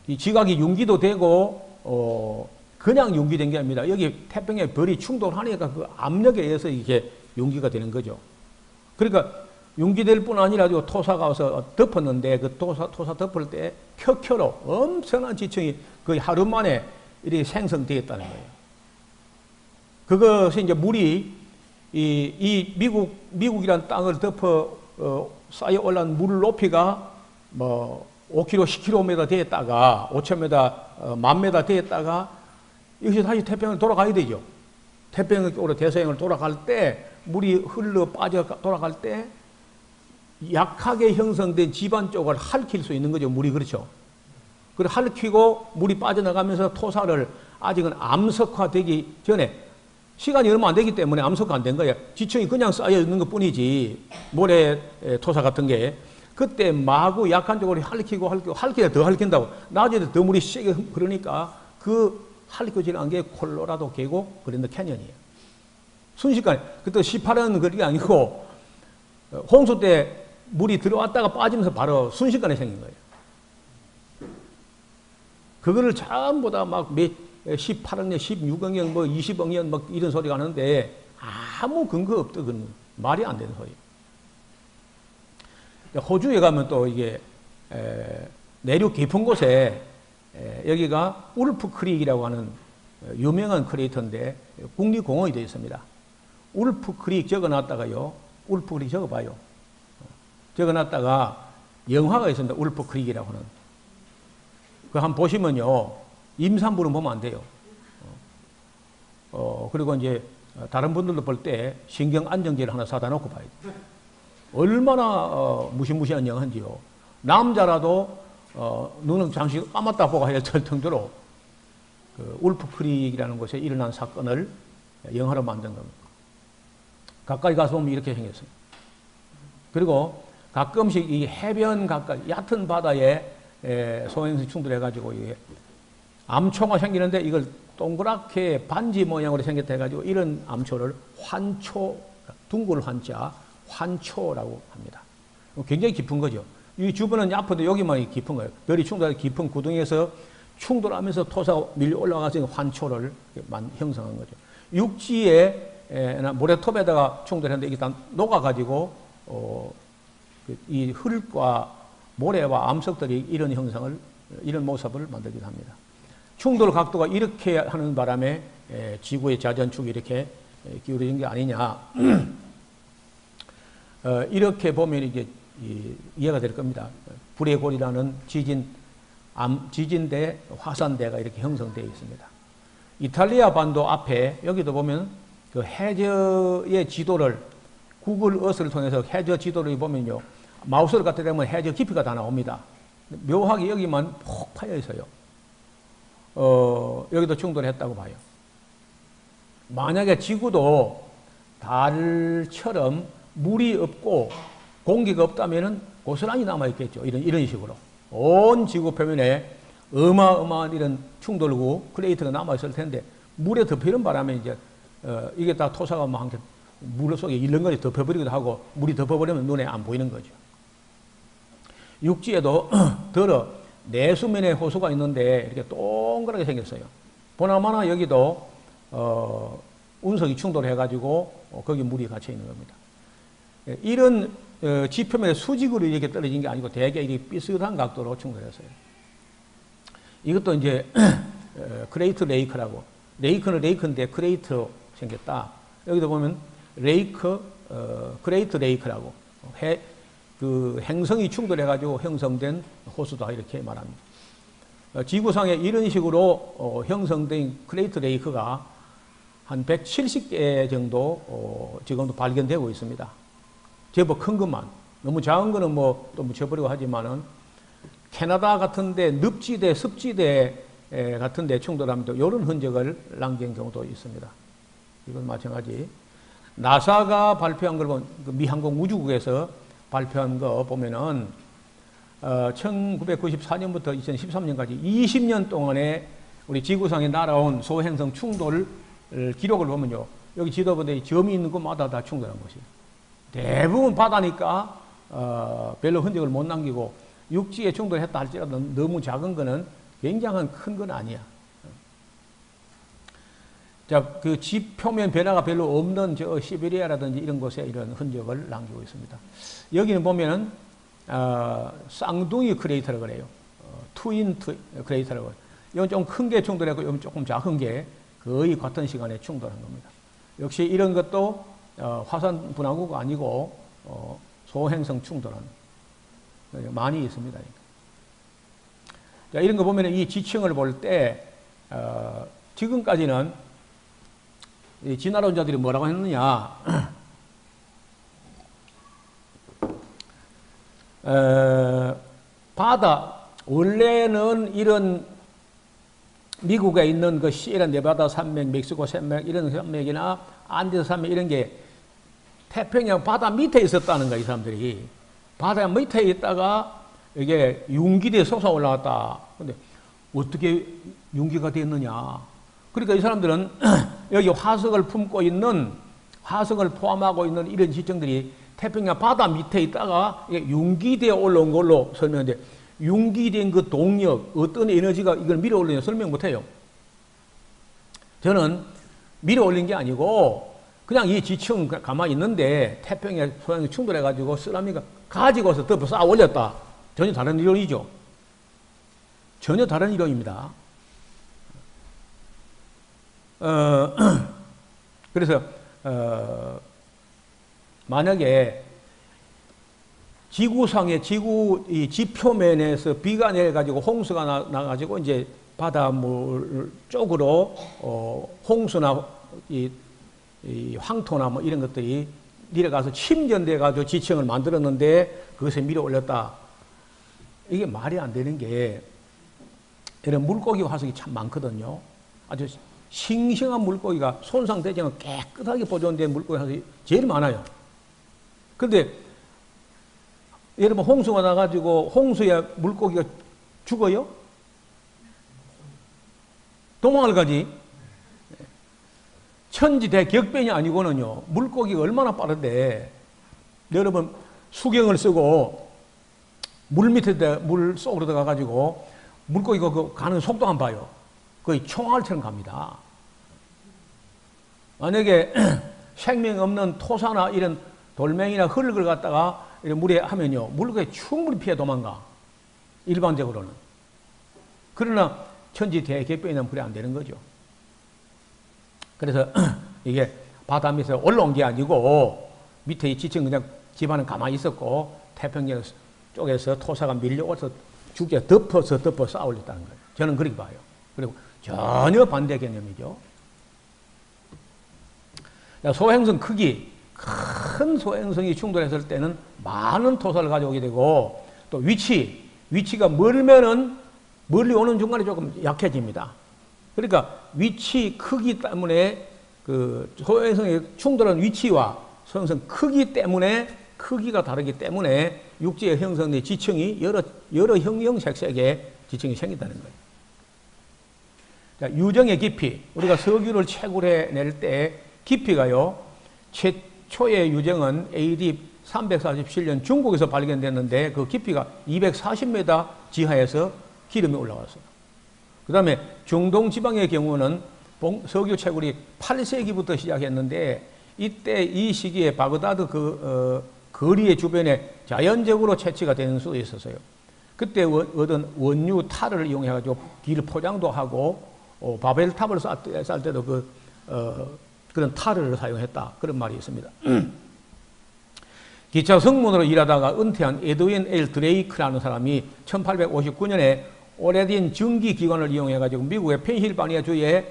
이 지각이 융기도 되고 그냥 융기된 게 아닙니다. 여기 태평양 별이 충돌하니까 그 압력에 의해서 이게 융기가 되는 거죠. 그러니까 융기될 뿐 아니라 토사가 와서 덮었는데 그 토사 덮을 때 켜켜로 엄청난 지층이 거의 하루 만에 이렇게 생성되었다는 거예요. 그것이 이제 물이 이 미국이란 땅을 덮어 쌓여 올라온 물 높이가 뭐 5km, 10km 되었다가 5,000m, 10,000m 되었다가 이것이 다시 태평양으로 돌아가야 되죠. 태평양 쪽으로 대서양을 돌아갈 때 물이 흘러 빠져 돌아갈 때 약하게 형성된 지반 쪽을 핥힐 수 있는 거죠. 물이 그렇죠. 그걸 핥히고 물이 빠져나가면서 토사를 아직은 암석화되기 전에 시간이 얼마 안 되기 때문에 암석화 안 된 거예요. 지층이 그냥 쌓여 있는 것 뿐이지 모래 토사 같은 게 그때 마구 약한 쪽으로 핥히다 더 핥힌다고 낮에도 더 물이 세게 흐르니까 그 핥혀지는 게 콜로라도 계곡 그랜드 캐년이에요. 순식간에 그때 18년 거리가 아니고 홍수 때 물이 들어왔다가 빠지면서 바로 순식간에 생긴 거예요. 그거를 전부 다 막 18억 년, 16억 년, 뭐 20억 년 막 이런 소리가 나는데 아무 근거 없다. 그건 말이 안 되는 소리. 호주에 가면 또 이게 내륙 깊은 곳에 여기가 울프 크릭이라고 하는 유명한 크레이터인데 국립공원이 되어 있습니다. 울프 크릭 적어놨다가요. 울프 크릭 적어봐요. 적어놨다가 영화가 있습니다. 울프 크릭이라고 하는. 그거 한번 보시면요. 임산부는 보면 안 돼요. 그리고 이제 다른 분들도 볼 때 신경 안정제를 하나 사다 놓고 봐야 돼요. 얼마나 무시무시한 영화인지요. 남자라도 눈은 잠시 감았다 보고 해야 될 정도로 그 울프 크릭이라는 곳에 일어난 사건을 영화로 만든 겁니다. 가까이 가서 보면 이렇게 생겼습니다. 그리고 가끔씩 이 해변 가까이 얕은 바다에 소행성이 충돌해가지고 이게 암초가 생기는데 이걸 동그랗게 반지 모양으로 생겼다 해가지고 이런 암초를 환초, 둥글 환자, 환초라고 합니다. 굉장히 깊은 거죠. 이 주변은 얕은데 여기만 깊은 거예요. 별이 충돌해서 깊은 구덩이에서 충돌하면서 토사가 밀려 올라가서 환초를 형성한 거죠. 육지에 모래톱에다가 충돌했는데 이게 다 녹아가지고 이 흙과 모래와 암석들이 이런 형상을, 이런 모습을 만들기도 합니다. 충돌 각도가 이렇게 하는 바람에 지구의 자전축이 이렇게 기울어진 게 아니냐. 이렇게 보면 이제 이해가 될 겁니다. 불의 골이라는 지진대, 화산대가 이렇게 형성되어 있습니다. 이탈리아 반도 앞에 여기도 보면 그 해저의 지도를 구글 어스를 통해서 해저 지도를 보면요, 마우스를 갖다 대면 해저 깊이가 다 나옵니다. 묘하게 여기만 폭 파여 있어요. 여기도 충돌했다고 봐요. 만약에 지구도 달처럼 물이 없고 공기가 없다면은 고스란히 남아있겠죠. 이런 식으로. 온 지구 표면에 어마어마한 이런 충돌구, 크레이터가 남아있을 텐데, 물에 덮이는 바람에 이제, 이게 다 토사가 막 물 속에 일렁거리 덮여버리기도 하고, 물이 덮어버리면 눈에 안 보이는 거죠. 육지에도 더러 내수면에 호수가 있는데 이렇게 동그랗게 생겼어요. 보나마나 여기도 운석이 충돌해가지고 거기 물이 갇혀 있는 겁니다. 이런 지표면에 수직으로 이렇게 떨어진 게 아니고 대개 이렇게 삐뚤한 각도로 충돌했어요. 이것도 이제 크레이트 레이크라고, 레이크는 레이크인데 크레이트로 생겼다. 여기도 보면 크레이트 레이크라고, 그 행성이 충돌해가지고 형성된 호수다 이렇게 말합니다. 지구상에 이런 식으로 형성된 크레이트 레이크가 한 170개 정도 지금도 발견되고 있습니다. 제법 큰 것만. 너무 작은 거는 뭐 또 묻혀버리고 하지만은 캐나다 같은데 늪지대, 습지대 같은데 충돌하면 이런 흔적을 남긴 경우도 있습니다. 이건 마찬가지. 나사가 발표한 걸 보면 미 항공 우주국에서 발표한 거 보면은 1994년부터 2013년까지 20년 동안에 우리 지구상에 날아온 소행성 충돌 기록을 보면요, 여기 지도부에 점이 있는 곳마다 다 충돌한 것이에요. 대부분 바다니까 별로 흔적을 못 남기고, 육지에 충돌했다 할지라도 너무 작은 거는 굉장한 큰 건 아니야. 자, 그 지표면 변화가 별로 없는 저 시베리아라든지 이런 곳에 이런 흔적을 남기고 있습니다. 여기는 보면은 쌍둥이 크레이터라고 그래요. 트윈 크레이터라고 해요. 이건 좀 큰 게 충돌했고, 이건 조금 작은 게 거의 같은 시간에 충돌한 겁니다. 역시 이런 것도 화산 분화구가 아니고 소행성 충돌은 많이 있습니다. 자, 이런 거 보면 이 지층을 볼 때 지금까지는 이 진화론자들이 뭐라고 했느냐, 바다, 원래는 이런 미국에 있는 그 시에라 네바다 산맥, 멕시코 산맥, 이런 산맥이나 안데스 산맥 이런 게 태평양 바다 밑에 있었다는 거야, 이 사람들이. 바다 밑에 있다가 이게 융기대에 솟아 올라왔다. 근데 어떻게 융기가 됐느냐. 그러니까 이 사람들은 여기 화석을 품고 있는, 화석을 포함하고 있는 이런 지층들이 태평양 바다 밑에 있다가 융기대에 올라온 걸로 설명하는데, 융기된 그 동력, 어떤 에너지가 이걸 밀어 올리냐 설명 못 해요. 저는 밀어 올린 게 아니고 그냥 이 지층 가만히 있는데 태평양 소양이 충돌해가지고 쓰나미가 가지고서 덮어 쌓아 올렸다. 전혀 다른 이론이죠. 전혀 다른 이론입니다. 그래서 만약에 지구상의 이 지표면에서 비가 내려가지고 홍수가 나가지고 이제 바닷물 쪽으로 홍수나 이 황토나 뭐 이런 것들이 내려가서 침전돼 가지고 지층을 만들었는데 그것에 밀어 올렸다. 이게 말이 안 되는 게, 이런 물고기 화석이 참 많거든요. 아주 싱싱한 물고기가 손상되지 않고 깨끗하게 보존된 물고기 화석이 제일 많아요. 그런데 여러분 홍수가 나가지고 홍수에 물고기가 죽어요? 도망을 가지. 천지대격변이 아니고는요, 물고기가 얼마나 빠른데, 여러분 수경을 쓰고 물 밑에 물 속으로 들어가가지고 물고기가 그 가는 속도 한 봐요. 거의 총알처럼 갑니다. 만약에 생명 없는 토사나 이런 돌멩이나 흙을 갖다가 이런 물에 하면요, 물고기 충분히 피해 도망가. 일반적으로는. 그러나 천지대격변이는 그래 안 되는 거죠. 그래서 이게 바다 밑에서 올라온 게 아니고 밑에 이 지층 그냥 집안은 가만히 있었고 태평양 쪽에서 토사가 밀려와서 죽게 덮어서 쌓아올렸다는 거예요. 저는 그렇게 봐요. 그리고 전혀 반대 개념이죠. 소행성 크기, 큰 소행성이 충돌했을 때는 많은 토사를 가져오게 되고, 또 위치가 멀면은 멀리 오는 중간에 조금 약해집니다. 그러니까 위치 크기 때문에 그 소행성의 충돌한 위치와 소행성 크기 때문에 크기가 다르기 때문에 육지에 형성된 지층이 여러 형형색색의 지층이 생긴다는 거예요. 자, 유정의 깊이, 우리가 석유를 채굴해낼 때 깊이가요, 최초의 유정은 AD 347년 중국에서 발견됐는데 그 깊이가 240m 지하에서 기름이 올라왔어요. 그 다음에 중동 지방의 경우는 석유 채굴이 8세기부터 시작했는데 이때 이 시기에 바그다드 거리의 주변에 자연적으로 채취가 되는 수도 있었어요. 그때 얻은 원유 탈을 이용해가지고 길 포장도 하고 바벨탑을 쌀 때도 그런 탈을 사용했다. 그런 말이 있습니다. 기차 승무원으로 일하다가 은퇴한 에드윈 L. 드레이크라는 사람이 1859년에 오래된 전기기관을 이용해가지고 미국의 펜실바니아 주의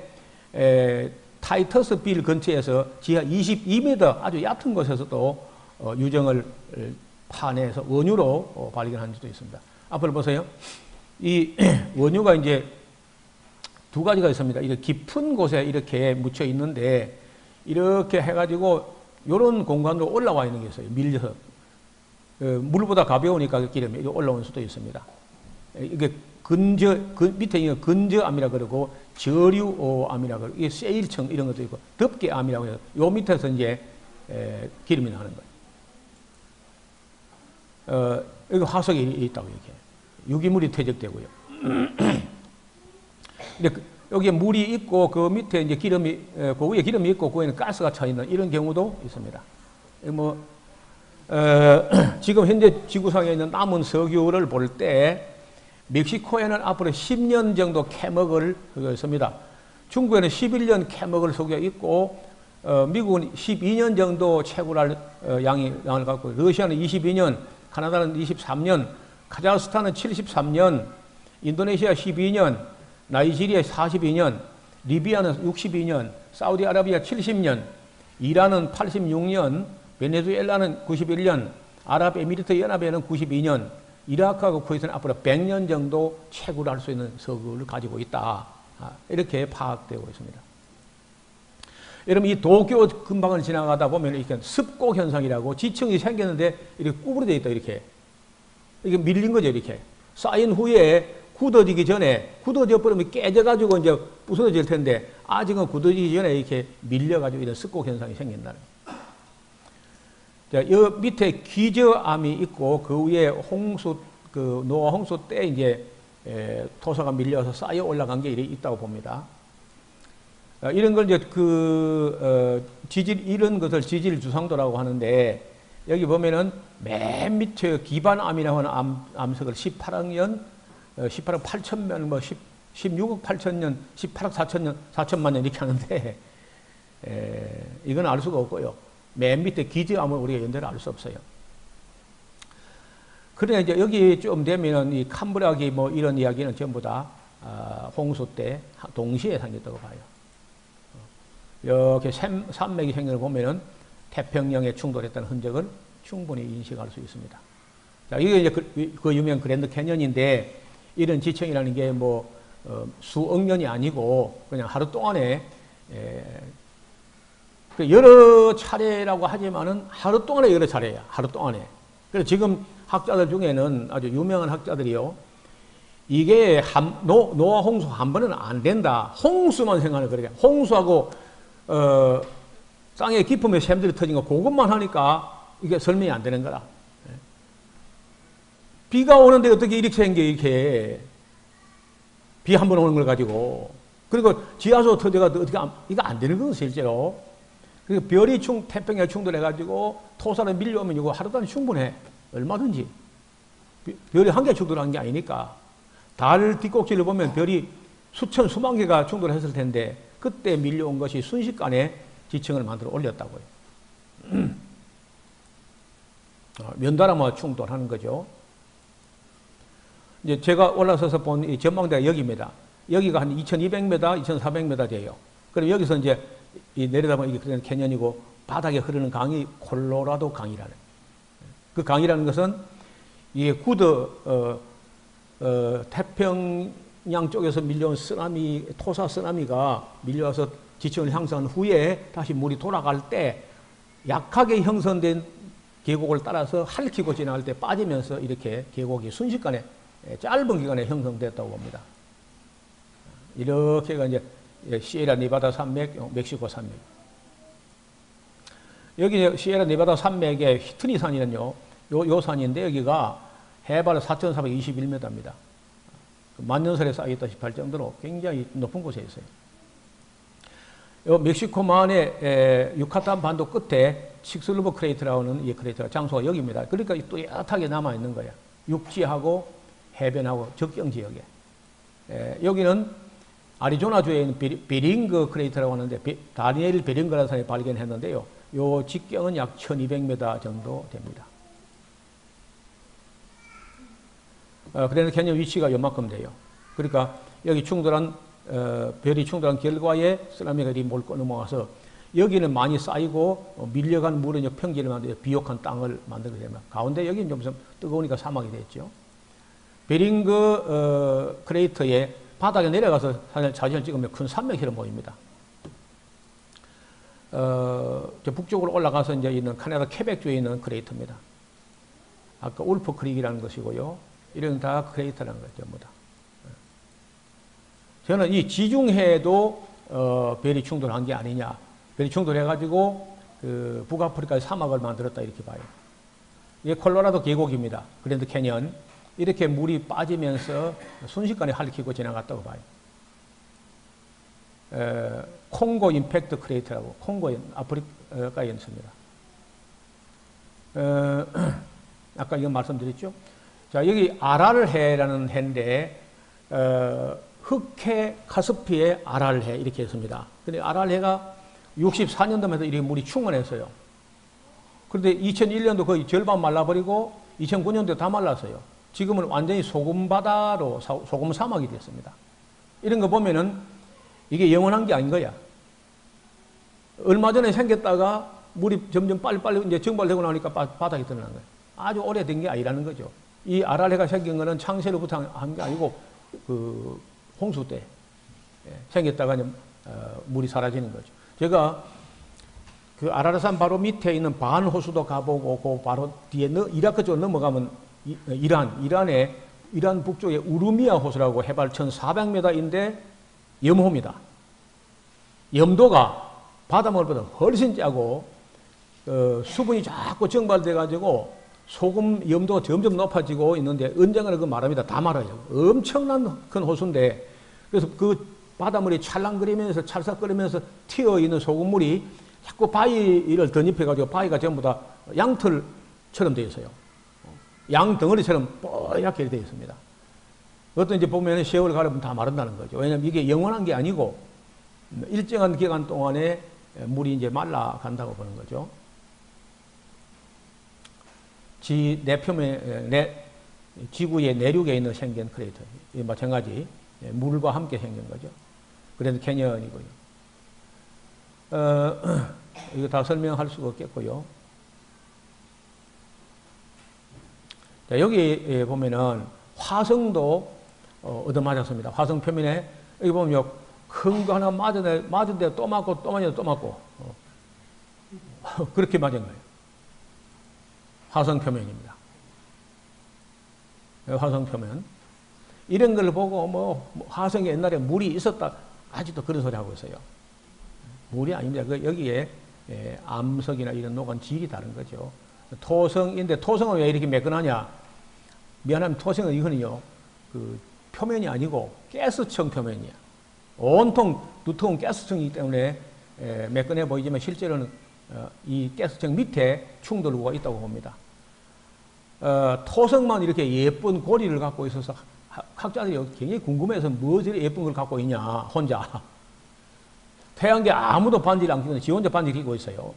타이터스빌 근처에서 지하 22m 아주 얕은 곳에서도 유정을 파내서 원유로 발견한 적도 있습니다. 앞을 보세요. 이 원유가 이제 두 가지가 있습니다. 이렇게 깊은 곳에 이렇게 묻혀 있는데 이렇게 해가지고 이런 공간으로 올라와 있는 게 있어요. 밀려서. 물보다 가벼우니까 기름이 올라올 수도 있습니다. 이게 밑에 있는 근저암이라 그러고 저류암이라 그러고 이게 세일청 이런 것도 있고 덮개암이라고 해서 요 밑에서 이제 기름이 나는 거예요. 여기 화석이 있다고 이렇게 유기물이 퇴적되고요. 근데 여기에 물이 있고 그 밑에 이제 기름이 그 위에 기름이 있고 그 위에는 가스가 차 있는 이런 경우도 있습니다. 지금 현재 지구상에 있는 남은 석유를 볼 때 멕시코에는 앞으로 10년 정도 캐먹을 석유가 있습니다. 중국에는 11년 캐먹을 석유가 있고 미국은 12년 정도 채굴할 양을 갖고 러시아는 22년, 카나다는 23년, 카자흐스탄은 73년, 인도네시아 12년, 나이지리아 42년, 리비아는 62년, 사우디아라비아 70년, 이란은 86년, 베네수엘라는 91년, 아랍에미리트 연합에는 92년, 이라크하고 쿠웨이트는 앞으로 100년 정도 채굴할 수 있는 석유를 가지고 있다. 이렇게 파악되고 있습니다. 여러분 이 도쿄 근방을 지나가다 보면 이렇게 습곡 현상이라고 지층이 생겼는데 이렇게 구부러져 있다 이렇게. 이게 밀린 거죠 이렇게. 쌓인 후에 굳어지기 전에 굳어져 버리면 깨져가지고 이제 부서질 텐데 아직은 굳어지기 전에 이렇게 밀려가지고 이런 습곡 현상이 생긴다는 거예요. 자, 이 밑에 기저암이 있고 그 위에 노아 홍수 때 이제 토사가 밀려서 쌓여 올라간 게 있다고 봅니다. 이런 걸 이제 이런 것을 지질 주상도라고 하는데 여기 보면은 맨 밑에 기반암이라고 하는 암석을 18억 8천년, 16억 8천년, 18억 4천만 년 이렇게 하는데 이건 알 수가 없고요. 맨 밑에 기저암을 우리가 연대를 알 수 없어요. 그래 이제 여기 좀 되면은 이 캄브라기 뭐 이런 이야기는 전부 다 홍수 때 동시에 생겼다고 봐요. 이렇게 산맥이 생긴 걸 보면은 태평양에 충돌했다는 흔적을 충분히 인식할 수 있습니다. 자, 이게 이제 그 유명 그랜드 캐년인데 이런 지층이라는 게 뭐 수억 년이 아니고 그냥 하루 동안에 여러 차례라고 하지만은 하루 동안에 여러 차례야. 하루 동안에. 그래서 지금 학자들 중에는 아주 유명한 학자들이요. 이게 노아 홍수 한 번은 안 된다. 홍수만 생각하는 거예요. 홍수하고 땅의 깊음에 샘들이 터진 거 그것만 하니까 이게 설명이 안 되는 거라. 비가 오는데 어떻게 이렇게 생겨 이렇게 비 한 번 오는 걸 가지고 그리고 지하수 터져가도 어떻게 이거 안 되는 거예요 실제로. 그리고 별이 태평양 충돌해가지고 토사를 밀려오면 이거 하루 동안 충분해. 얼마든지. 별이 한 개 충돌한 게 아니니까. 달 뒷꼭지를 보면 별이 수만 개가 충돌했을 텐데 그때 밀려온 것이 순식간에 지층을 만들어 올렸다고요. 면다람과 충돌하는 거죠. 이제 제가 올라서서 본 이 전망대가 여기입니다. 여기가 한 2,200m, 2,400m 돼요. 그럼 여기서 이제 이 내려다보면 이게 캐년이고 바닥에 흐르는 강이 콜로라도 강이라는. 그 강이라는 것은 이게 태평양 쪽에서 밀려온 쓰나미, 토사 쓰나미가 밀려와서 지층을 형성한 후에 다시 물이 돌아갈 때 약하게 형성된 계곡을 따라서 핥히고 지나갈 때 빠지면서 이렇게 계곡이 순식간에 짧은 기간에 형성됐다고 봅니다. 이렇게가 이제 시에라 네바다 산맥, 멕시코 산맥. 여기 시에라 네바다 산맥의 히트니 산이는요, 요 산인데 여기가 해발 4,421m입니다. 만년설에 쌓여있다시피 할 정도로 굉장히 높은 곳에 있어요. 요 멕시코만의 유카탄 반도 끝에 칙슬루브 크레이트라고 하는 이 크레이트가 장소가 여기입니다. 그러니까 뚜렷하게 남아있는 거야. 육지하고 해변하고 접경 지역에. 여기는 아리조나주에 있는 베링거 크레이트라고 하는데 다니엘 베링거라는 사람이 발견했는데요. 요 직경은 약 1200m 정도 됩니다. 그래서 캐년 위치가 요만큼 돼요. 그러니까 여기 충돌한 별이 충돌한 결과에 쓰나미가 이리 몰고 넘어와서 여기는 많이 쌓이고 밀려간 물은 평지를 만들어 비옥한 땅을 만들게 되면 가운데 여기는 좀 뜨거우니까 사막이 됐죠. 베링거 크레이터의 바닥에 내려가서 사진을 찍으면 큰 산맥처럼 보입니다. 북쪽으로 올라가서 이제 있는 캐나다 케벡주에 있는 크레이터입니다. 아까 울프 크릭이라는 것이고요. 이런 다 크레이터라는 거죠, 전부 다. 저는 이 지중해도 별이 충돌한 게 아니냐. 별이 충돌해가지고 그 북아프리카의 사막을 만들었다 이렇게 봐요. 이게 콜로라도 계곡입니다. 그랜드 캐년. 이렇게 물이 빠지면서 순식간에 핥히고 지나갔다고 봐요. 콩고 임팩트 크레이터라고 콩고 아프리카에 있습니다. 아까 이거 말씀드렸죠. 자, 여기 아랄해라는 해인데 흑해 카스피의 아랄해 이렇게 했습니다. 근데 아랄해가 64년도면서 이렇게 물이 충만했어요. 그런데 2001년도 거의 절반 말라버리고 2009년도에 다 말랐어요. 지금은 완전히 소금바다로 소금 사막이 됐습니다. 이런 거 보면은 이게 영원한 게 아닌 거야. 얼마 전에 생겼다가 물이 점점 빨리빨리 이제 증발되고 나니까 바닥이 드러난 거예요. 아주 오래된 게 아니라는 거죠. 이 아랄해가 생긴 거는 창세로부터 한 게 아니고 그 홍수 때 생겼다가 물이 사라지는 거죠. 제가 그 아라라산 바로 밑에 있는 반 호수도 가보고 그 바로 뒤에 이라크 쪽으로 넘어가면 이란 북쪽에 우르미아 호수라고 해발 1,400m인데 염호입니다. 염도가 바닷물보다 훨씬 짜고 수분이 자꾸 증발돼 가지고 소금 염도가 점점 높아지고 있는데 언젠가는 그 말합니다. 다 말아요. 엄청난 큰 호수인데 그래서 그 바닷물이 찰랑거리면서 찰싹거리면서 튀어있는 소금물이 자꾸 바위를 덧입혀가지고 바위가 전부 다 양털처럼 되어 있어요. 양 덩어리처럼 뽀얗게 되어 있습니다. 그것도 이제 보면 세월 가르면 다 마른다는 거죠. 왜냐하면 이게 영원한 게 아니고 일정한 기간 동안에 물이 이제 말라간다고 보는 거죠. 지구의 내륙에 있는 생긴 크레이터. 마찬가지 물과 함께 생긴 거죠. 그래서 캐년이고요. 이거 다 설명할 수가 없겠고요. 자, 여기 보면은 화성도 얻어맞았습니다. 화성 표면에 여기 보면 큰 거 하나 맞은데 또 맞고 또 맞는데 또 맞고 그렇게 맞은 거예요. 화성 표면입니다. 화성 표면. 이런 걸 보고 화성에 옛날에 물이 있었다 아직도 그런 소리 하고 있어요. 물이 아닙니다. 여기에 암석이나 이런 녹은 질이 다른 거죠. 토성인데 토성은 왜 이렇게 매끈하냐? 미안하면 토성은 이거는요, 그 표면이 아니고 가스층 표면이야. 온통 두터운 가스층이기 때문에 매끈해 보이지만 실제로는 이 가스층 밑에 충돌구가 있다고 봅니다. 토성만 이렇게 예쁜 고리를 갖고 있어서 학자들이 굉장히 궁금해서 무엇이 예쁜 걸 갖고 있냐, 혼자. 태양계 아무도 반지를 안 끼고 지 혼자 반지를 끼고 있어요.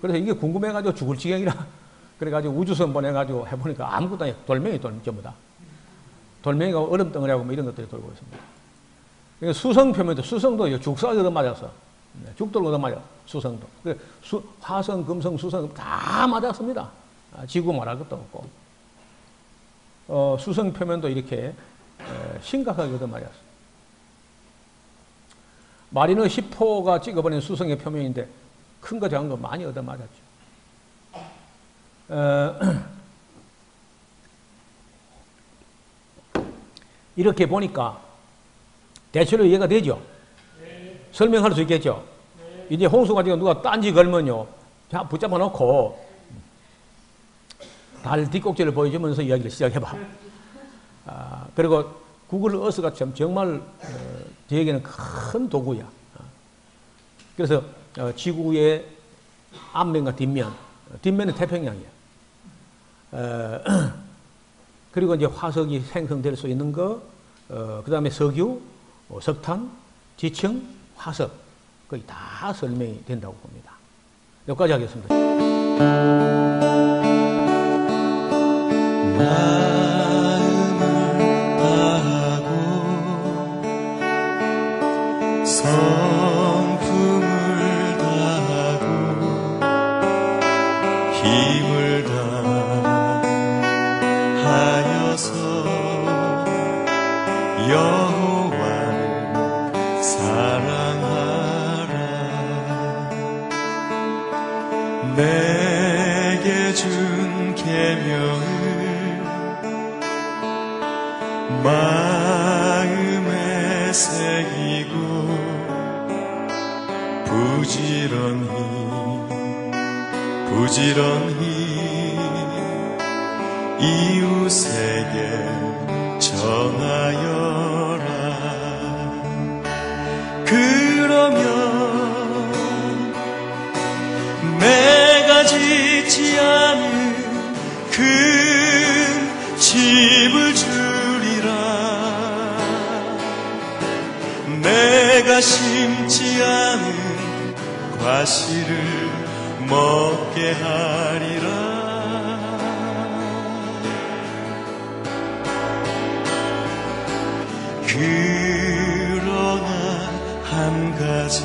그래서 이게 궁금해가지고 죽을 지경이라 그래가지고 우주선 보내가지고 해보니까 아무것도 아니에요. 돌멩이 전부 다. 돌멩이가 얼음덩어리하고 뭐 이런 것들이 돌고 있습니다. 그러니까 수성 표면도, 수성도 죽사가 얻어맞아서, 죽돌 얻어맞아, 수성도. 화성, 금성, 수성 다 맞았습니다. 지구 말할 것도 없고. 수성 표면도 이렇게 심각하게 얻어맞았어요. 마리너 10호가 찍어버린 수성의 표면인데 큰 거 작은 거 많이 얻어맞았죠. 이렇게 보니까 대체로 이해가 되죠? 네. 설명할 수 있겠죠? 네. 이제 홍수 가지고 누가 딴지 걸면요, 자, 붙잡아 놓고 달 뒷꼭지를 보여주면서 이야기를 시작해봐. 그리고 구글 어스가 정말 저에게는 큰 도구야. 그래서 지구의 앞면과 뒷면은 태평양이야. 그리고 이제 화석이 생성될 수 있는 거, 그 다음에 석유, 석탄, 지층, 화석, 거의 다 설명이 된다고 봅니다. 여기까지 하겠습니다. 성품을 다하고 힘을 다하여서 여호와를 사랑하라. 내게 준 계명을 마음에 새기고 부지런히 이웃에게 전하여라. 그러면 내가 짓지 않은 큰 집을 주리라. 내가 심지 않은 과실을 먹게 하리라. 그러나 한 가지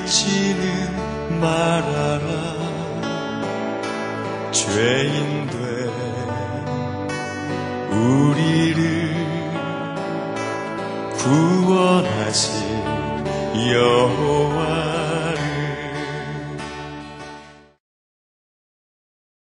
잊지는 말아라. 죄인 된 우리를 구원하신 여호와